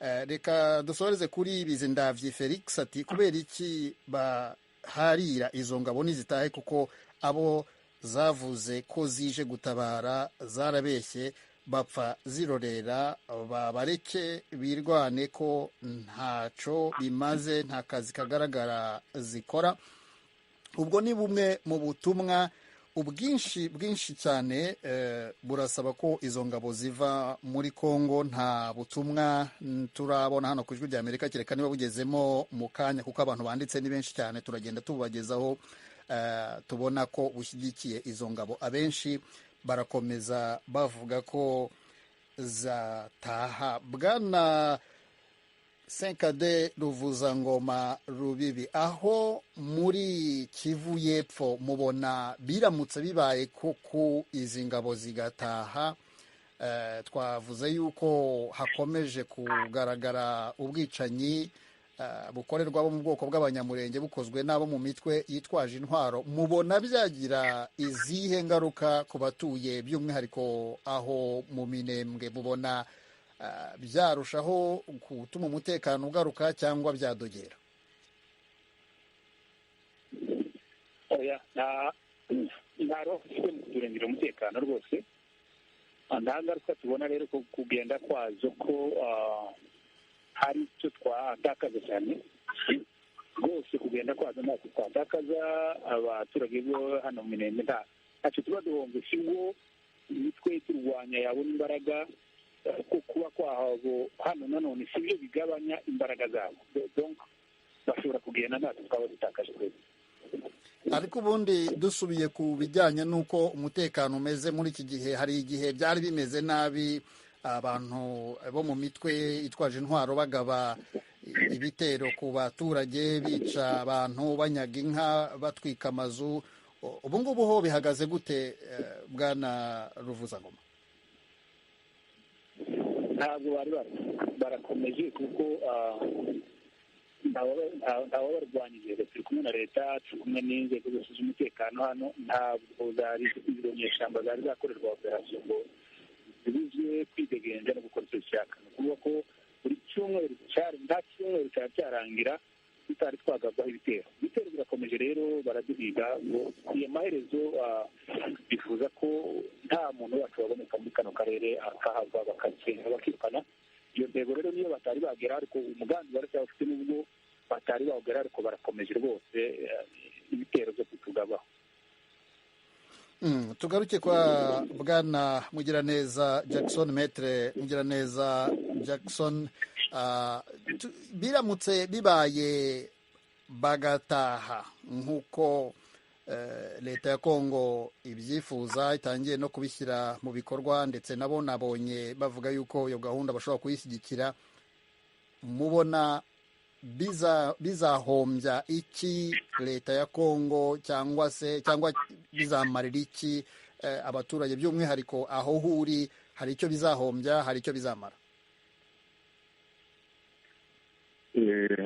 reka dusoreze kuri Bizindavyi Felix ati kubera iki baharira izo ngabo nizitahe kuko abo zavuze ko zije gutabara zarabeshye bapfa zirorera, babareke birwane ko ntaco bimaze, nta kazi kagaragara zikora. Ubwo ni bumwe mu butumwa bwinshi cyane burasaba ko izo ngabo ziva muri Kongo. Nta butumwa turabona hano ku Ijwi ry'Amerika, kereka niba bugezemo mu kanya, kuko abantu banditse ni benshi cyane, turagenda tububagezaho tubona ko bushyigikiye izo ngabo. Abenshi barakomeza bavuga ko zataha. Bwana Senkade Ruvuzangoma Rubibi, aho muri Kivu y'Epfo mubona biramutse bibaye koko izi ngabo zigataha, twavuze yuko hakomeje kugaragara ubwicanyi bukorerwa abo mu bwoko bw'abanyamurenge bukozwe n'abo mu mitwe yitwaje intwaro. Mubona byagira izihe ngaruka ku batuye, by'umwihariko aho mu Minembwe? Mubona byarushaho gutuma umutekano ugaruka cyangwa byadogera? oya nta rofite mu kuturengera umutekano rwose. nta ngaruka tubona rero ko kugenda kwazo ko hari icyo twatakaza cyane rwose. Kugenda kwazo ntacyo twatakaza. Abaturage bo hano mu Minembwe ntacyo tuba duhombe, si bwo imitwe turwanya yabona imbaraga, ko kuba kwabo hano nanone si byo bigabanya imbaraga zabo. Donc bashobora kugenda ntacyo twaba dutakaje twese. Ariko ubundi dusubiye ku bijyanye n'uko umutekano umeze muri iki gihe, hari igihe byari bimeze nabi, abantu bo mu mitwe itwaje intwaro bagaba ibitero ku baturage, bica abantu, banyaga inka, batwika amazu. Ubu ngubu ho bihagaze gute, Bwana Ruvuzangoma? Ntabwo barakomeje kuko ntawabarwanyije. Turi kumwe na leta, turi kumwe n'inzego zose z'umutekano hano. Ntabwo izo nyeshyamba zari zakorerwa operasiyo ngo zibuzwe kwidegenza no gukora icyo zishaka. Ni ukuvuga ko buri cyumweru nta cyumweru cyaba cyarangira tutari twagabwaho ibitero. Ibitero birakomeje rero, baraduhiga ngo iyo maherezo bifuza ko nta muntu wacu waboneka muri kano karere akahava bakakenga bakirukana. Iyo ntego rero niyo batari bagera, ariko umugambi baracyafite n'ubwo batari bawugera, ariko barakomeje rwose ibitero byo kutugabaho. Tugaruke kwa Bwana Mugiraneza Jackson, Maître Mugiraneza Jackson. Biramutse bibaye bagataha nk'uko leta ya Kongo ibyifuza, itangiye no kubishyira mu bikorwa, ndetse nabo nabonye bavuga yuko iyo gahunda bashobora kuyishyigikira, mubona bizahombya iki leta ya Kongo, cyangwa bizamarira iki abaturage, by'umwihariko aho huri? Hari icyo bizahombya, hari icyo bizamara?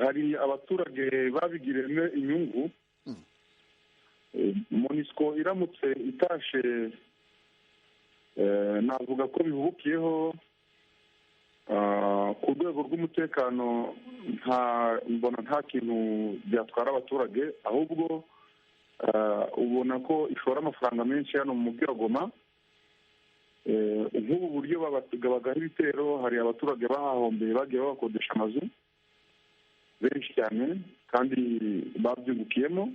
hari abaturage babigiremo inyungu. MONUSCO iramutse itashe, navuga ko bihubukiyeho ku rwego rw'umutekano. Mbona nta kintu byatwara abaturage, ahubwo ubona ko ishora amafaranga menshi hano mu mujyi wa Goma. Nk'ubu buryo babagaho ibitero, hari abaturage bahahombeye, bagiye babakodesha amazu benshi cyane kandi babyungukiyemo.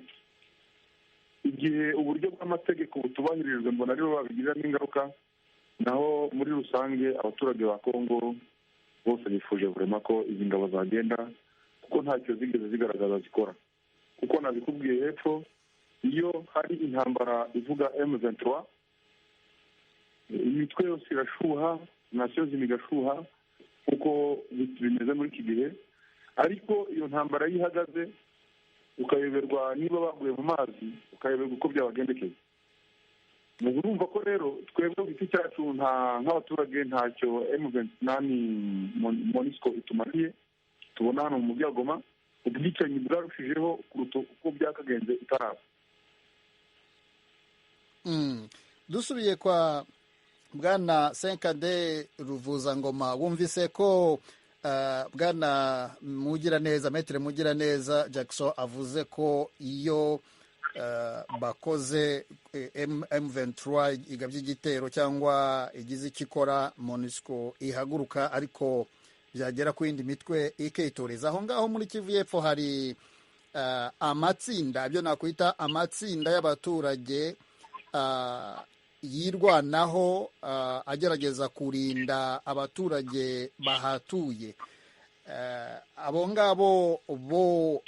Igihe uburyo bw'amategeko butubahirijwe, mbona aribo babigiramo ingaruka. Naho muri rusange abaturage ba Kongo bose bifuje vraiment ko izi ngabo zagenda, kuko ntacyo zigeze zigaragaza zikora. Kuko nabikubwiye hepfo, iyo hari intambara ivuga M23, imitwe yose irashuha, nasiyo zigashuha, kuko bimeze muri iki gihe. Ariko iyo ntambara yihagaze, ukayoberwa niba baguye mu mazi, ukayoberwa uko byabagendekeye. Urumva ko rero twebwe ku giti cyacu nk'abaturage ntacyo M23 MONUSCO itumariye. Tubona hano mu mujyi wa Goma ubwicanyi bwarushijeho kuruta uko byakagenze itaraba. Dusubiye kwa Bwana Senkade Ruvuzangoma, wumvise ko bwana Mugiraneza, Maître Mugiraneza Jackson avuze ko iyo bakoze M23 igabye igitero cyangwa igize ikikora MONUSCO ihaguruka, ariko byagera ku yindi mitwe ikitoreza. Aho ngaho muri Kivu y'Epfo hari amatsinda, ibyo nakwita amatsinda y'abaturage yirwanaho agerageza kurinda abaturage bahatuye. Abo ngabo bo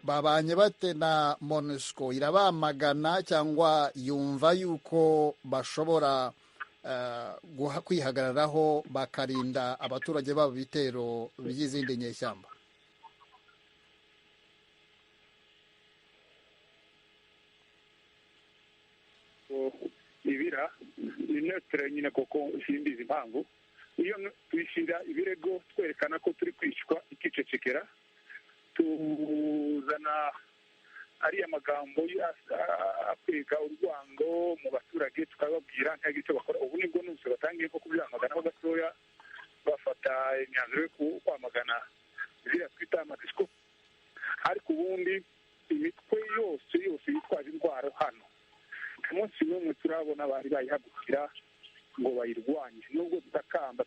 babanye bate na MONUSCO? Irabamagana cyangwa yumva yuko bashobora kwihagararaho bakarinda abaturage babo ibitero by'izindi nyeshyamba? Ibira ni neutre nyine, koko simbizi impamvu iyo twishyira ibirego twerekana ko turi kwicwa ikicecekera, tuzana ariya magambo akwega urwango mu baturage, tukababwira ntihagire icyo bakora. Ubu nibwo nuse batangiye ko kubyamagana ho gatoya, bafata imyanzuro yo kwamagana ziriya twita MONUSCO. Ariko ubundi imitwe yose yitwaje indwara hano umunsi n'umwe turabona bari bayihagurukira ngo bayirwanye, nubwo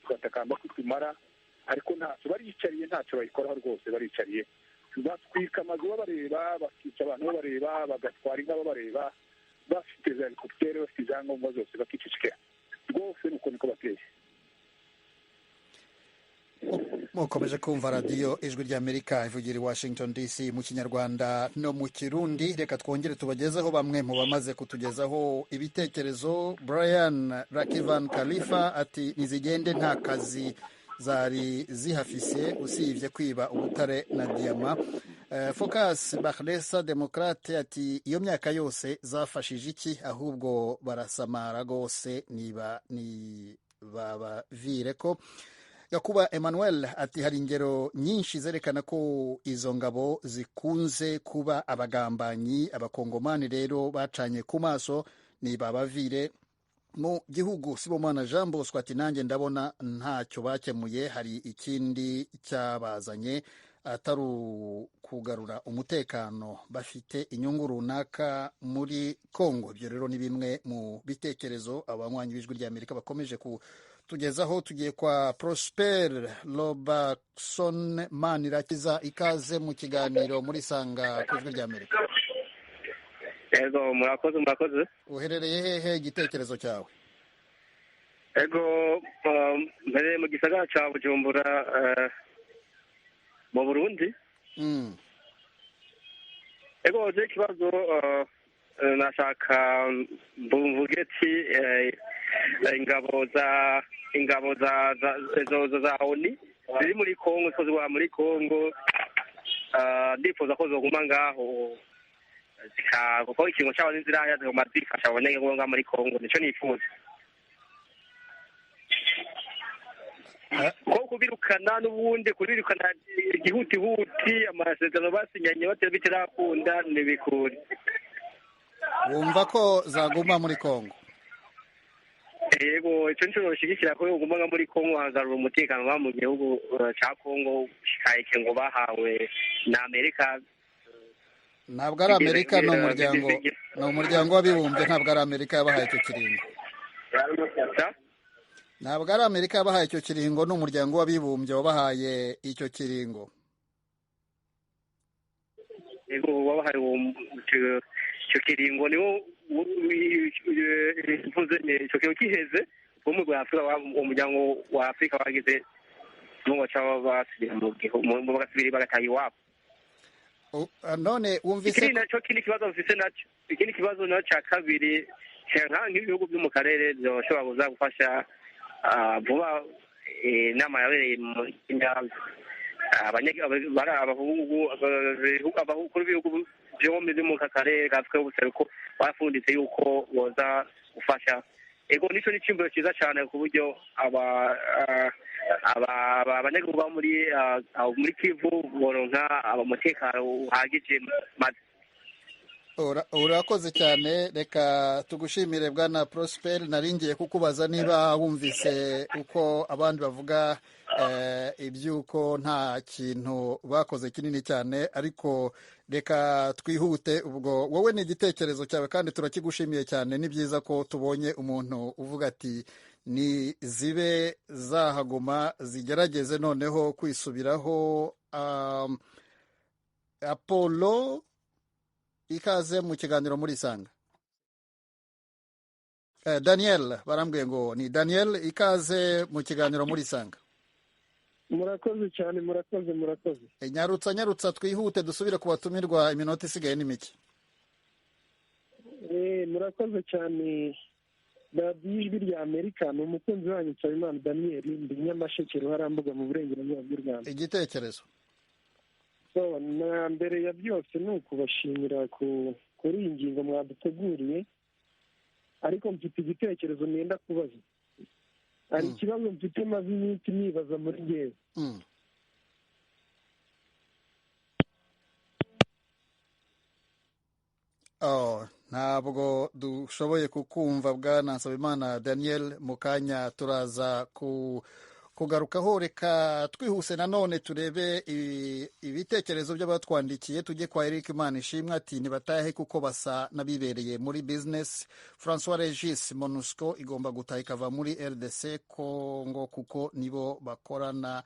tugatakamba ko tumara, ariko ntacyo bariyicariye, ntacyo bayikoraho rwose. Bariyicariye, batwika amazu babareba, bakica abantu babareba, bagatwara inka babareba, bafite za helikopiteri, bafite izangombwa zose, bakicecekera rwose. Nuko niko bateye. Mukomeje kumva radiyo Ijwi ry'Amerika ivugira i Washington DC mu Kinyarwanda no mu Kirundi. Reka twongere tubagezeho bamwe mu bamaze kutugezaho ibitekerezo. Brian Rakivan Khalifa ati nizigende nta kazi zari zihafise usibye kwiba ubutare na diyama. Focus Bahresa Demokrate ati iyo myaka yose zafashije iki, ahubwo barasamara rwose niba ni babavire ko. Yakuba Emmanuel ati hari ingero nyinshi zerekana ko izo ngabo zikunze kuba abagambanyi. Abakongomani rero bacanye ku maso ni babavire mu gihugu. Sibomana Jean Bosco ati nanjye ndabona ntacyo bakemuye, hari ikindi cyabazanye atari kugarura umutekano, bafite inyungu runaka muri Kongo. Ibyo rero ni bimwe mu bitekerezo abanywanyi b'Ijwi ry'Amerika bakomeje tugezaho. Tugiye kwa Prosper Robertson Manirakiza, ikaze mu kiganiro muri Sanga ku Ijwi ry'Amerika. Ego murakoze. Uherereye hehe igitekerezo cyawe? Ego mpereye mu gisagara cya Bujumbura mu Burundi. Ego je kibazo nashaka mvuge ati ingabo za ONU ziri muri Kongo, zizwa muri Kongo, ndifuza ko zoguma ngaho kuko ikintu cyabo n'inzira zigomba zifasha abanyagihugu ngaho muri Kongo, nicyo nifuza. Ko kubirukana n'ubundi kubirukana igihutihuti, amasezerano basinyanye bitarakunda ntibikure. Wumva ko zaguma muri Kongo? Yego, icyo nicyo nshigikira ko ugomba muri Kongo hagarura umutekano wa mu gihugu cya Kongo, shikayike ngo bahawe na Amerika. Ntabwo ari Amerika, ni umuryango w'abibumbye, ntabwo ari Amerika yabahaye icyo kiringo. Ntabwo ari Amerika yabahaye icyo kiringo, ni umuryango w'abibumbye wabahaye icyo kiringo. Yego, wabahaye icyo kiringo niwo mvuze icyo kintu kiheze umuryango wa Afurika wagize n'uwo cyaba basubira mu gihugu bagasubira bagataha iwabo. None wumvise ikindi kibazo nacyo cya kabiri, nk'ibihugu byo mu karere byoshobora kuza gufasha vuba inama yabereye mu abakuru b'ibihugu byombi byo mu karere ka Afurika y'ubuseruko barafunditse yuko boza gufasha. Ego nicyo ni icyumviro cyiza cyane ku buryo abanyagihugu bo muri Kivu boronka umutekano uhagije. urakoze cyane. Reka tugushimire bwana Prosper. naringiye kukubaza niba wumvise uko abandi bavuga iby'uko nta kintu bakoze kinini cyane, ariko reka twihute. ubwo wowe ni igitekerezo cyawe kandi turakigushimiye cyane. ni byiza ko tubonye umuntu uvuga ati ni zibe zahaguma zigerageze noneho kwisubiraho. Apollo, ikaze mu kiganiro muri Isanga. Daniel, barambwiye ngo ni Daniel, ikaze mu kiganiro muri Isanga. murakoze cyane, murakoze. Nyarutsa twihute dusubire ku batumirwa, iminota isigaye ni mike. murakoze cyane. radiyo ijwi rya Amerika, ni umukunzi wanyu Nsabimana Daniel, ndi Nyamasheke Ruharambuga mu burengerazuba bw'u Rwanda. Igitekerezo. Na mbere ya byose ni ukubashimira kuri iyi ngingo mwaduteguriye, ariko mfite igitekerezo nenda kubaza. hari ikibazo mfite maze iminsi nibaza muri njyewe. Ntabwo dushoboye kukumva bwana Nsabimana Daniel. mu kanya turaza kugarukaho. reka twihuse nanone turebe ibitekerezo by'abatwandikiye. tujye kwa Eric Manishimwe, ati ntibatahe kuko basa n'abibereye muri business. François Regis, MONUSCO igomba gutaha ikava muri RDC Congo kuko nibo bakorana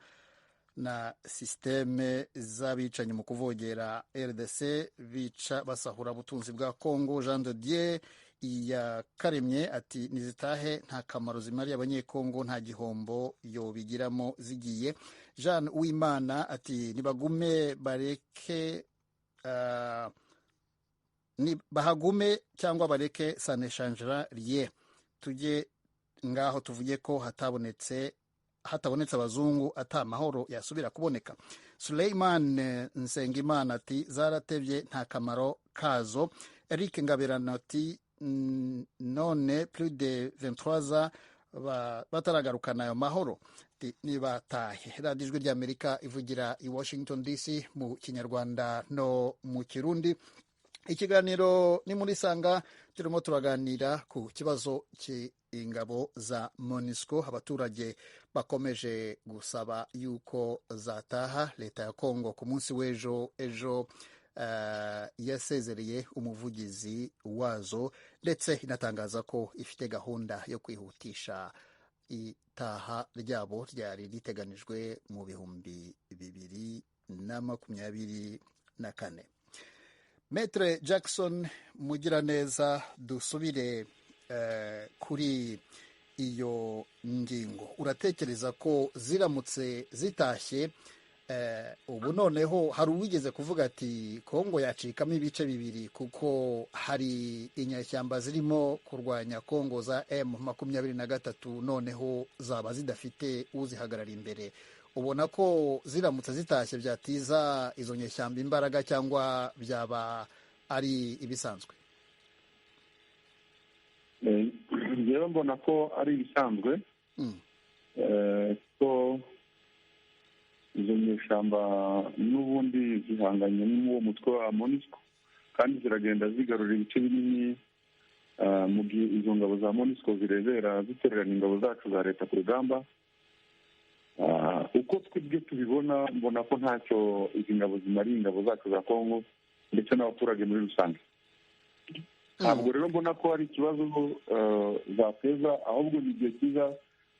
na systeme z'abicanyi mu kuvogera RDC, bica basahura ubutunzi bwa Congo. Jean de Dieu Iyakaremye ati nizitahe, nta kamaro zimariye abanyekongo, nta gihombo yobigiramo zigiye. Jean Uwimana ati nibagume bareke bahagume cyangwa bareke saneshangera rie, tujye ngaho tuvuge ko hatabonetse abazungu ata mahoro yasubira kuboneka. Suleiman Nsengimana ati zaratevye nta kamaro kazo. Eric Ngabirano ati none plus de 23 bataragarukana ayo mahoro, nibatahe. radiyo ijwi rya Amerika ivugira i Washington DC mu Kinyarwanda no mu Kirundi. Ikiganiro ni muri Sanga, turimo turaganira ku kibazo cy'ingabo za MONUSCO. abaturage bakomeje gusaba yuko zataha. leta ya Congo ku munsi w'ejo yasezereye umuvugizi wazo, ndetse inatangaza ko ifite gahunda yo kwihutisha itaha ryabo ryari riteganijwe mu 2024. Maître Jackson Mugiraneza, dusubire kuri iyo ngingo. uratekereza ko ziramutse zitashye, ubu noneho hari uwigeze kuvuga ati Kongo yacikamo ibice bibiri kuko hari inyashyamba zirimo kurwanya Kongo za M23, noneho zaba zidafite uzihagarara imbere. ubona ko ziramutse zitashye byatiza izo nyeshyamba imbaraga cyangwa byaba ari ibisanzwe? njyewe mbona ko ari ibisanzwe, ko izo nyeshyamba n'ubundi zihanganye n'uwo mutwe wa MONUSCO kandi ziragenda zigarura ibice binini mu gihe izo ngabo za MONUSCO zirebera zitererana ingabo zacu za leta ku rugamba. uko twebwe tubibona, mbona ko ntacyo izi ngabo zimariye ingabo zacu za Kongo ndetse n'abaturage muri rusange. ntabwo rero mbona ko hari ikibazo zateza, ahubwo ni igihe cyiza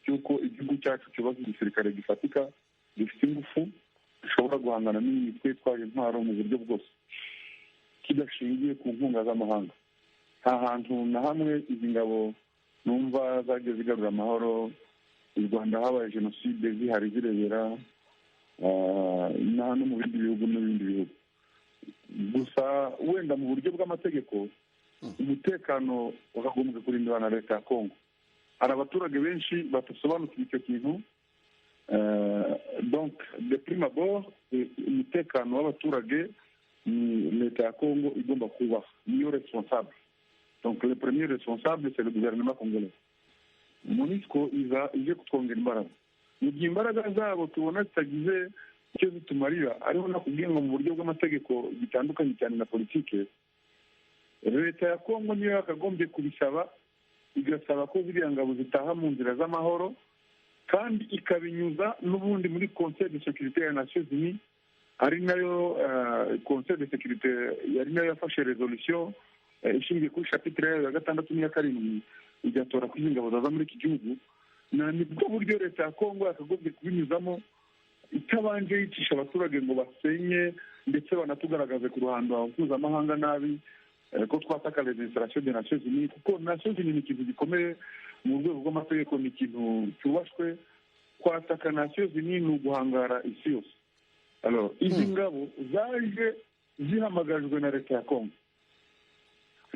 cy'uko igihugu cyacu cyubatse igisirikare gifatika, gifite ingufu, gishobora guhangana n'iyi mitwe itwaje intwaro mu buryo bwose, kidashingiye ku nkunga z'amahanga. nta hantu na hamwe izi ngabo numva zagiye zigarura amahoro. u Rwanda habaye jenoside zihari zirebera, no mu bindi bihugu n'ibindi bihugu. gusa wenda mu buryo bw'amategeko, umutekano wakagombye kurindwa na leta ya Kongo. hari abaturage benshi badasobanukiwe icyo kintu. donc de prime abord, umutekano w'abaturage ni leta ya Kongo igomba kubaha, niyo responsable. donc le premier responsable c'est le gouvernement congolais. MONUSCO ije kutwongera imbaraga. mu gihe imbaraga zabo tubona zitagize icyo zitumarira, ariho nakubwiye ngo mu buryo bw'amategeko bitandukanye cyane na politike, leta ya kongo niyo yakagombye kubisaba, igasaba ko ziriya ngabo zitaha mu nzira z'amahoro, kandi ikabinyuza n'ubundi muri conseil de sécurité ya nations unies, ari nayo conseil de sécurité yari nayo yafashe resolution ishingiye kuri chapitre ya 6 n'iya 7 igatora ko izi ngabo zaza muri iki gihugu. Nibwo buryo leta ya kongo yakagombye kubinyuzamo, itabanje yicisha abaturage ngo basenye ndetse banatugaragaze ku ruhando mpuzamahanga nabi ko twataka les installations de nations unies, kuko nations unies ni ikintu gikomeye mu rwego rw'amategeko, ni ikintu cyubashwe. Kwataka nations unies ni uguhangara isi yose. Alors izi ngabo zaje zihamagajwe na leta ya kongo.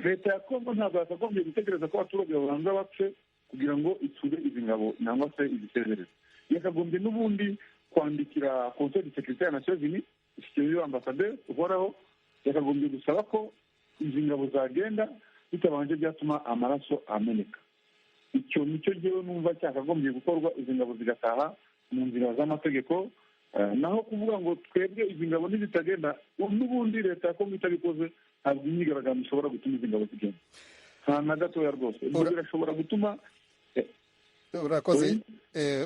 Leta ya kongo ntabwo yakagombye gutegereza ko abaturage babanza bapfe kugira ngo itsure izi ngabo nangwa se izisezereze. Yakagombye n'ubundi kwandikira conseil de sécurité ya nations unies, ishyikirizwa ambasaderi uhoraho, yakagombye gusaba ko izi ngabo zagenda bitabanje byatuma amaraso ameneka. Icyo nicyo jyewe numva cyakagombye gukorwa, izi ngabo zigataha mu nzira z'amategeko. Naho kuvuga ngo twebwe izi ngabo nizitagenda, n'ubundi leta ya kongo itabikoze, ntabwo imyigaragambyo ishobora gutuma izi ngabo zigenda, nta na gatoya rwose. Ibyo birashobora gutuma.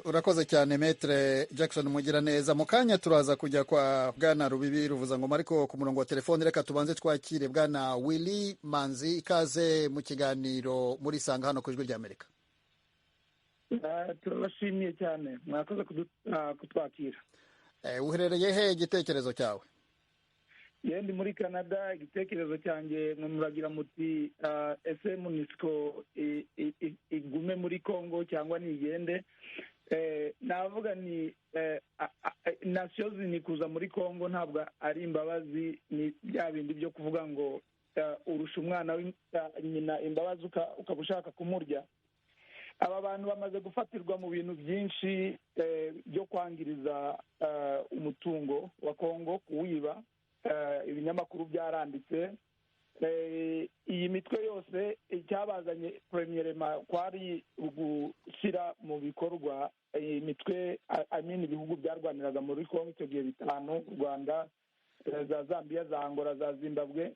Urakoze cyane Maître Jackson Mugiraneza. Mu kanya turaza kujya kwa Bwana Rubibi Ruvuzangoma, ariko ku murongo wa telefone reka tubanze twakire Bwana Willy Manzi. Ikaze mu kiganiro muri Sanga hano ku Ijwi ry'Amerika. Turabashimiye cyane, mwakoze kutwakira. Uherereye he igitekerezo cyawe? Ndi muri Canada. Igitekerezo cyanjye muragira muti ese MONUSCO igume muri Congo cyangwa nigende? Navuga ni nations ni kuza muri Congo ntabwo ari imbabazi, ni bya bindi byo kuvuga ngo urusha umwana nyina imbabazi ukaba ushaka kumurya. Aba bantu bamaze gufatirwa mu bintu byinshi byo kwangiriza umutungo wa Congo, kuwiba. Ibinyamakuru byaranditse. Iyi mitwe yose icyabazanye premierema kwari gushyira mu bikorwa imitwe ibihugu byarwaniraga muri Congo icyo gihe 5: Rwanda, za Zambia, za Angola, za Zimbabwe.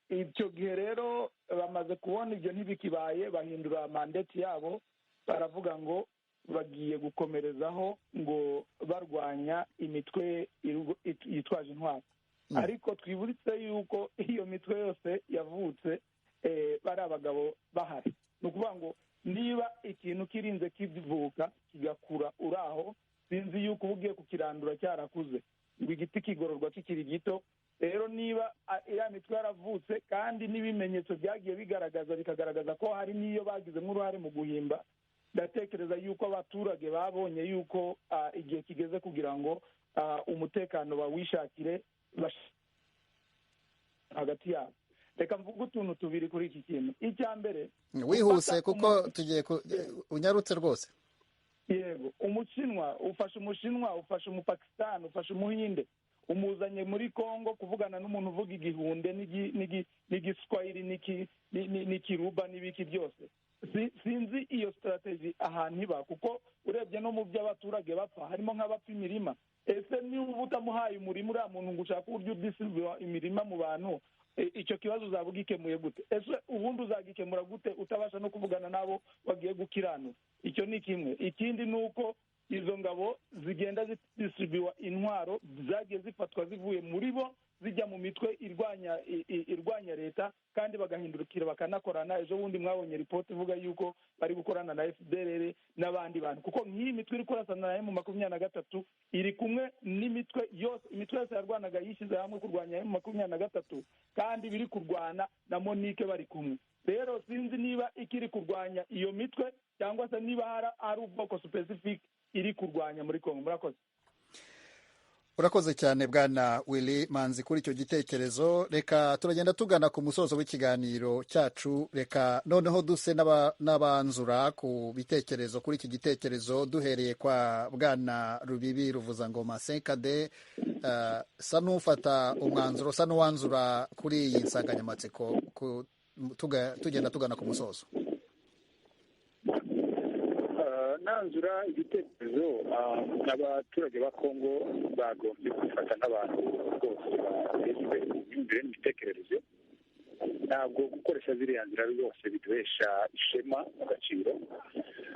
Icyo gihe rero bamaze kubona ibyo ntibikibaye, bahindura mandate yabo, baravuga ngo bagiye gukomerezaho ngo barwanya imitwe yitwaje intwaro. Ariko twibutse yuko iyo mitwe yose yavutse bari abagabo bahari. Ni ukuvuga ngo niba ikintu kirinze kivuka kigakura uraho, sinzi yuko uba ugiye kukirandura cyarakuze ngo igiti kigororwa kikiri gito. Rero niba iriya mitwe yaravutse kandi n'ibimenyetso byagiye bikagaragaza ko hari n'iyo bagizemo uruhare mu guhimba, ndatekereza yuko abaturage babonye yuko igihe kigeze kugira ngo umutekano bawishakire hagati yabo. Reka mvuge utuntu tubiri kuri iki kintu. Icya mbere, wihuse kuko tugiye unyarutse rwose. Yego, Umushinwa ufashe Umupakistan, ufashe Umuhinde, umuzanye muri Congo kuvugana n'umuntu uvuga igihunde n'igiswahili n'ikiruba n'ibiki byose. Sinzi iyo strategy ahantu iba, kuko urebye no mu by'abaturage bapfa harimo nk'abapfa imirima. Ese niba utamuhaye umurima uriya muntu ngo ushaka uburyo udisiba imirima mu bantu, icyo kibazo uzaba ugikemuye gute? Ese ubundi uzagikemura gute utabasha no kuvugana nabo wagiye gukiranura? Icyo ni kimwe. Ikindi ni uko izo ngabo zigenda zidisibiwa intwaro zagiye zifatwa zivuye muri bo zijya mu mitwe irwanya leta, kandi bagahindukira bakanakorana. Ejo bundi mwabonye ripoti ivuga yuko bari gukorana na FDLR n'abandi bantu, kuko nk'iyi mitwe iri kurasana na M23 iri kumwe n'imitwe yose. Imitwe yose yarwanaga yishyize hamwe kurwanya M23, kandi biri kurwana na MONUSCO bari kumwe. Rero sinzi niba ikiri kurwanya iyo mitwe cyangwa se niba hari ubwoko specific iri kurwanya muri Congo. Murakoze. Urakoze cyane Bwana Willy Manzi kuri icyo gitekerezo. Reka turagenda tugana ku musozo w'ikiganiro cyacu. Reka noneho duse n'abanzura ku bitekerezo kuri iki gitekerezo, duhereye kwa Bwana Rubibi Ruvuzangoma Senkade. Sa n'ufata umwanzuro, sa n'uwanzura kuri iyi nsanganyamatsiko tugenda tugana ku musozo. nanzura igitekerezo abaturage ba Kongo bagombye kwifata n'abantu rwose bateza imbere imyumvire n'imitekerereze, ntabwo gukoresha ziriya nzira rwose biduhesha ishema n'agaciro.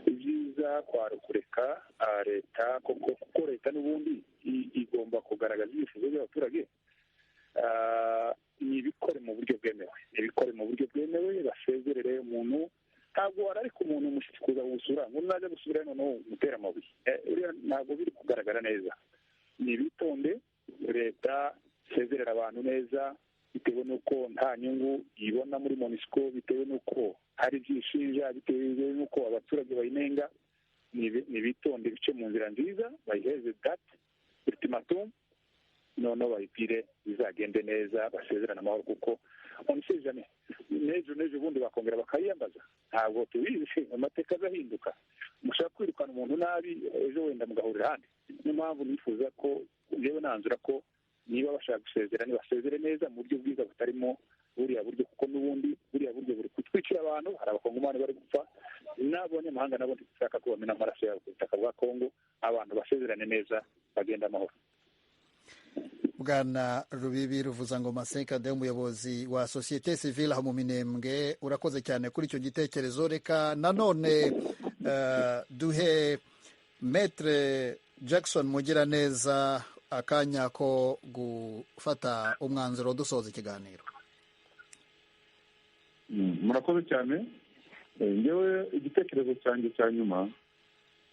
ibyiza kwari ukureka leta kuko leta n'ubundi igomba kugaragaza ibyifuzo by'abaturage, nibikore mu buryo bwemewe, basezerere umuntu. Ntabwo wararika umuntu umushyitsi kuza gusura ngo naje gusubira noneho umutera amabuye, ntabwo biri kugaragara neza. Nibitonde, leta isezerera abantu neza bitewe n'uko nta nyungu ibona muri MONUSCO, bitewe n'uko hari ibyishinja, bitewe n'uko abaturage bayinenga. Nibitonde bice mu nzira nziza, bayiheze date ultimatum, noneho bayipire bizagende neza, basezerana amahoro, kuko omusejane n'ejo bundi bakongera bakayiyambaza. Ntabwo tubizi, amateka azahinduka. Mushaka kwirukana umuntu nabi, ejo wenda mugahurira ahandi. Niyo mpamvu nifuza ko yewe nanzura ko niba bashaka gusezera nibasezere neza mu buryo bwiza butarimo buriya buryo, kuko n'ubundi buriya buryo buri kutwicira abantu. Hari abakongomani bari gupfa, n'abanyamahanga nabo ntibashaka ko bamena amaraso yabo ku butaka bwa Kongo. Abantu basezerane neza, bagenda amahoro. Bwana Rubibi Ruvuzangoma Senkade, umuyobozi wa sosiyete sivile aho mu Minembwe, urakoze cyane kuri icyo gitekerezo. Reka nanone duhe Maître Jackson Mugiraneza akanya ko gufata umwanzuro dusoza ikiganiro. Murakoze cyane. Ngewe igitekerezo cyanjye cya nyuma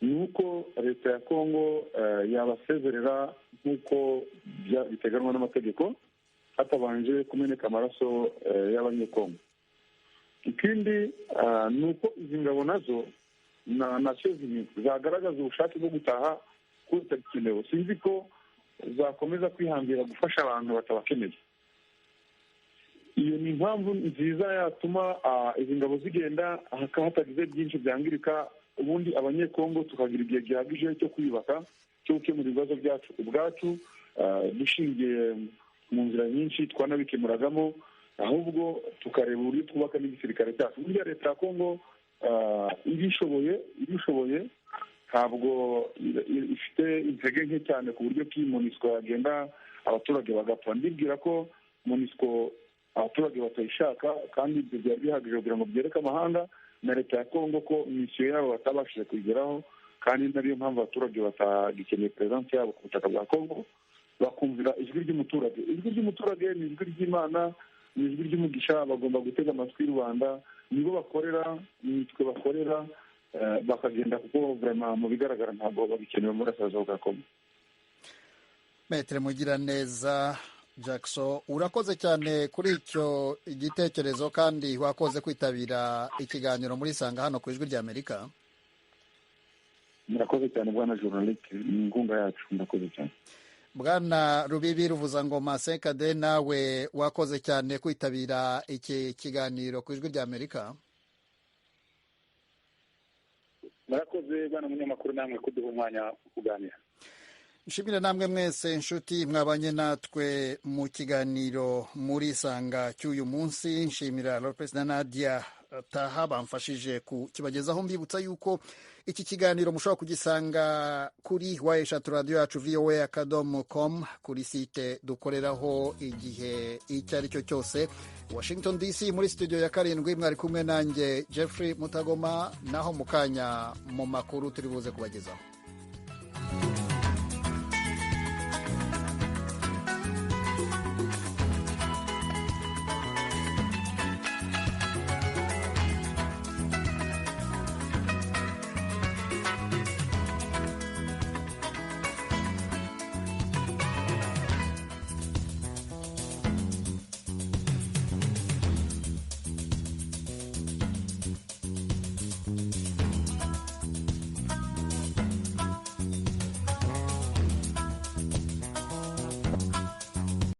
ni uko leta ya Kongo yabasezerera nk'uko biteganwa n'amategeko, hatabanje kumeneka amaraso y'abanyekongo. Ikindi ni uko izi ngabo nazo nacyo zagaragaza ubushake bwo gutaha ko zitakenewe. Sinzi ko zakomeza kwihambira gufasha abantu batabakeneye. Iyo ni impamvu nziza yatuma izi ngabo zigenda hatagize byinshi byangirika, ubundi abanyekongo tukagira igihe gihagije cyo kwiyubaka, cyo gukemura ibibazo byacu ubwacu, dushingiye mu nzira nyinshi twanabikemuragamo, ahubwo tukareba uburyo twubaka n'igisirikare cyacu. Burya leta ya Kongo ibishoboye ntabwo ifite intege nke cyane ku buryo ki MONUSCO yagenda abaturage bagapfa. Ndibwira ko MONUSCO abaturage batayishaka, kandi ibyo byari bihagije kugira ngo byereke amahanga na leta ya Kongo ko misiyo yabo batabashije kuyigeraho, kandi nariyo mpamvu abaturage batagikeneye peresanse yabo ku butaka bwa Kongo, bakumvira ijwi ry'umuturage. Ijwi ry'umuturage ni ijwi ry'Imana, ni ijwi ry'umugisha. Bagomba gutega amatwi rubanda, nibo bakorera, nitwe bakorera, bakagenda, kuko vraiment mu bigaragara ntabwo babikenewe muri Burasirazuba bwa Kongo. Maître Mugiraneza Jackson, urakoze cyane kuri icyo igitekerezo, kandi wakoze kwitabira ikiganiro muri Sanga hano ku Ijwi ry'Amerika. Murakoze cyane bwana journaliste, ingunga yacu. Murakoze cyane. Bwana Rubibi Ruvuzangoma Senkade, nawe wakoze cyane kwitabira iki kiganiro ku Ijwi ry'Amerika. Murakoze bwana munyamakuru, namwe kuduha umwanya wo kuganira. Nshimira namwe mwese inshuti mwabanye natwe mu kiganiro muri Sanga cy'uyu munsi. Nshimira Lopez na Nadia Taha bamfashije kukibagezaho. Mbibutsa yuko iki kiganiro mushobora kugisanga kuri wayeshatu radio yacu voa.com, kuri site dukoreraho igihe icyo ari cyo cyose. Washington DC, muri studio ya 7 mwari kumwe nanjye Jeffrey Mutagoma, naho mukanya mu makuru turi buze kubagezaho.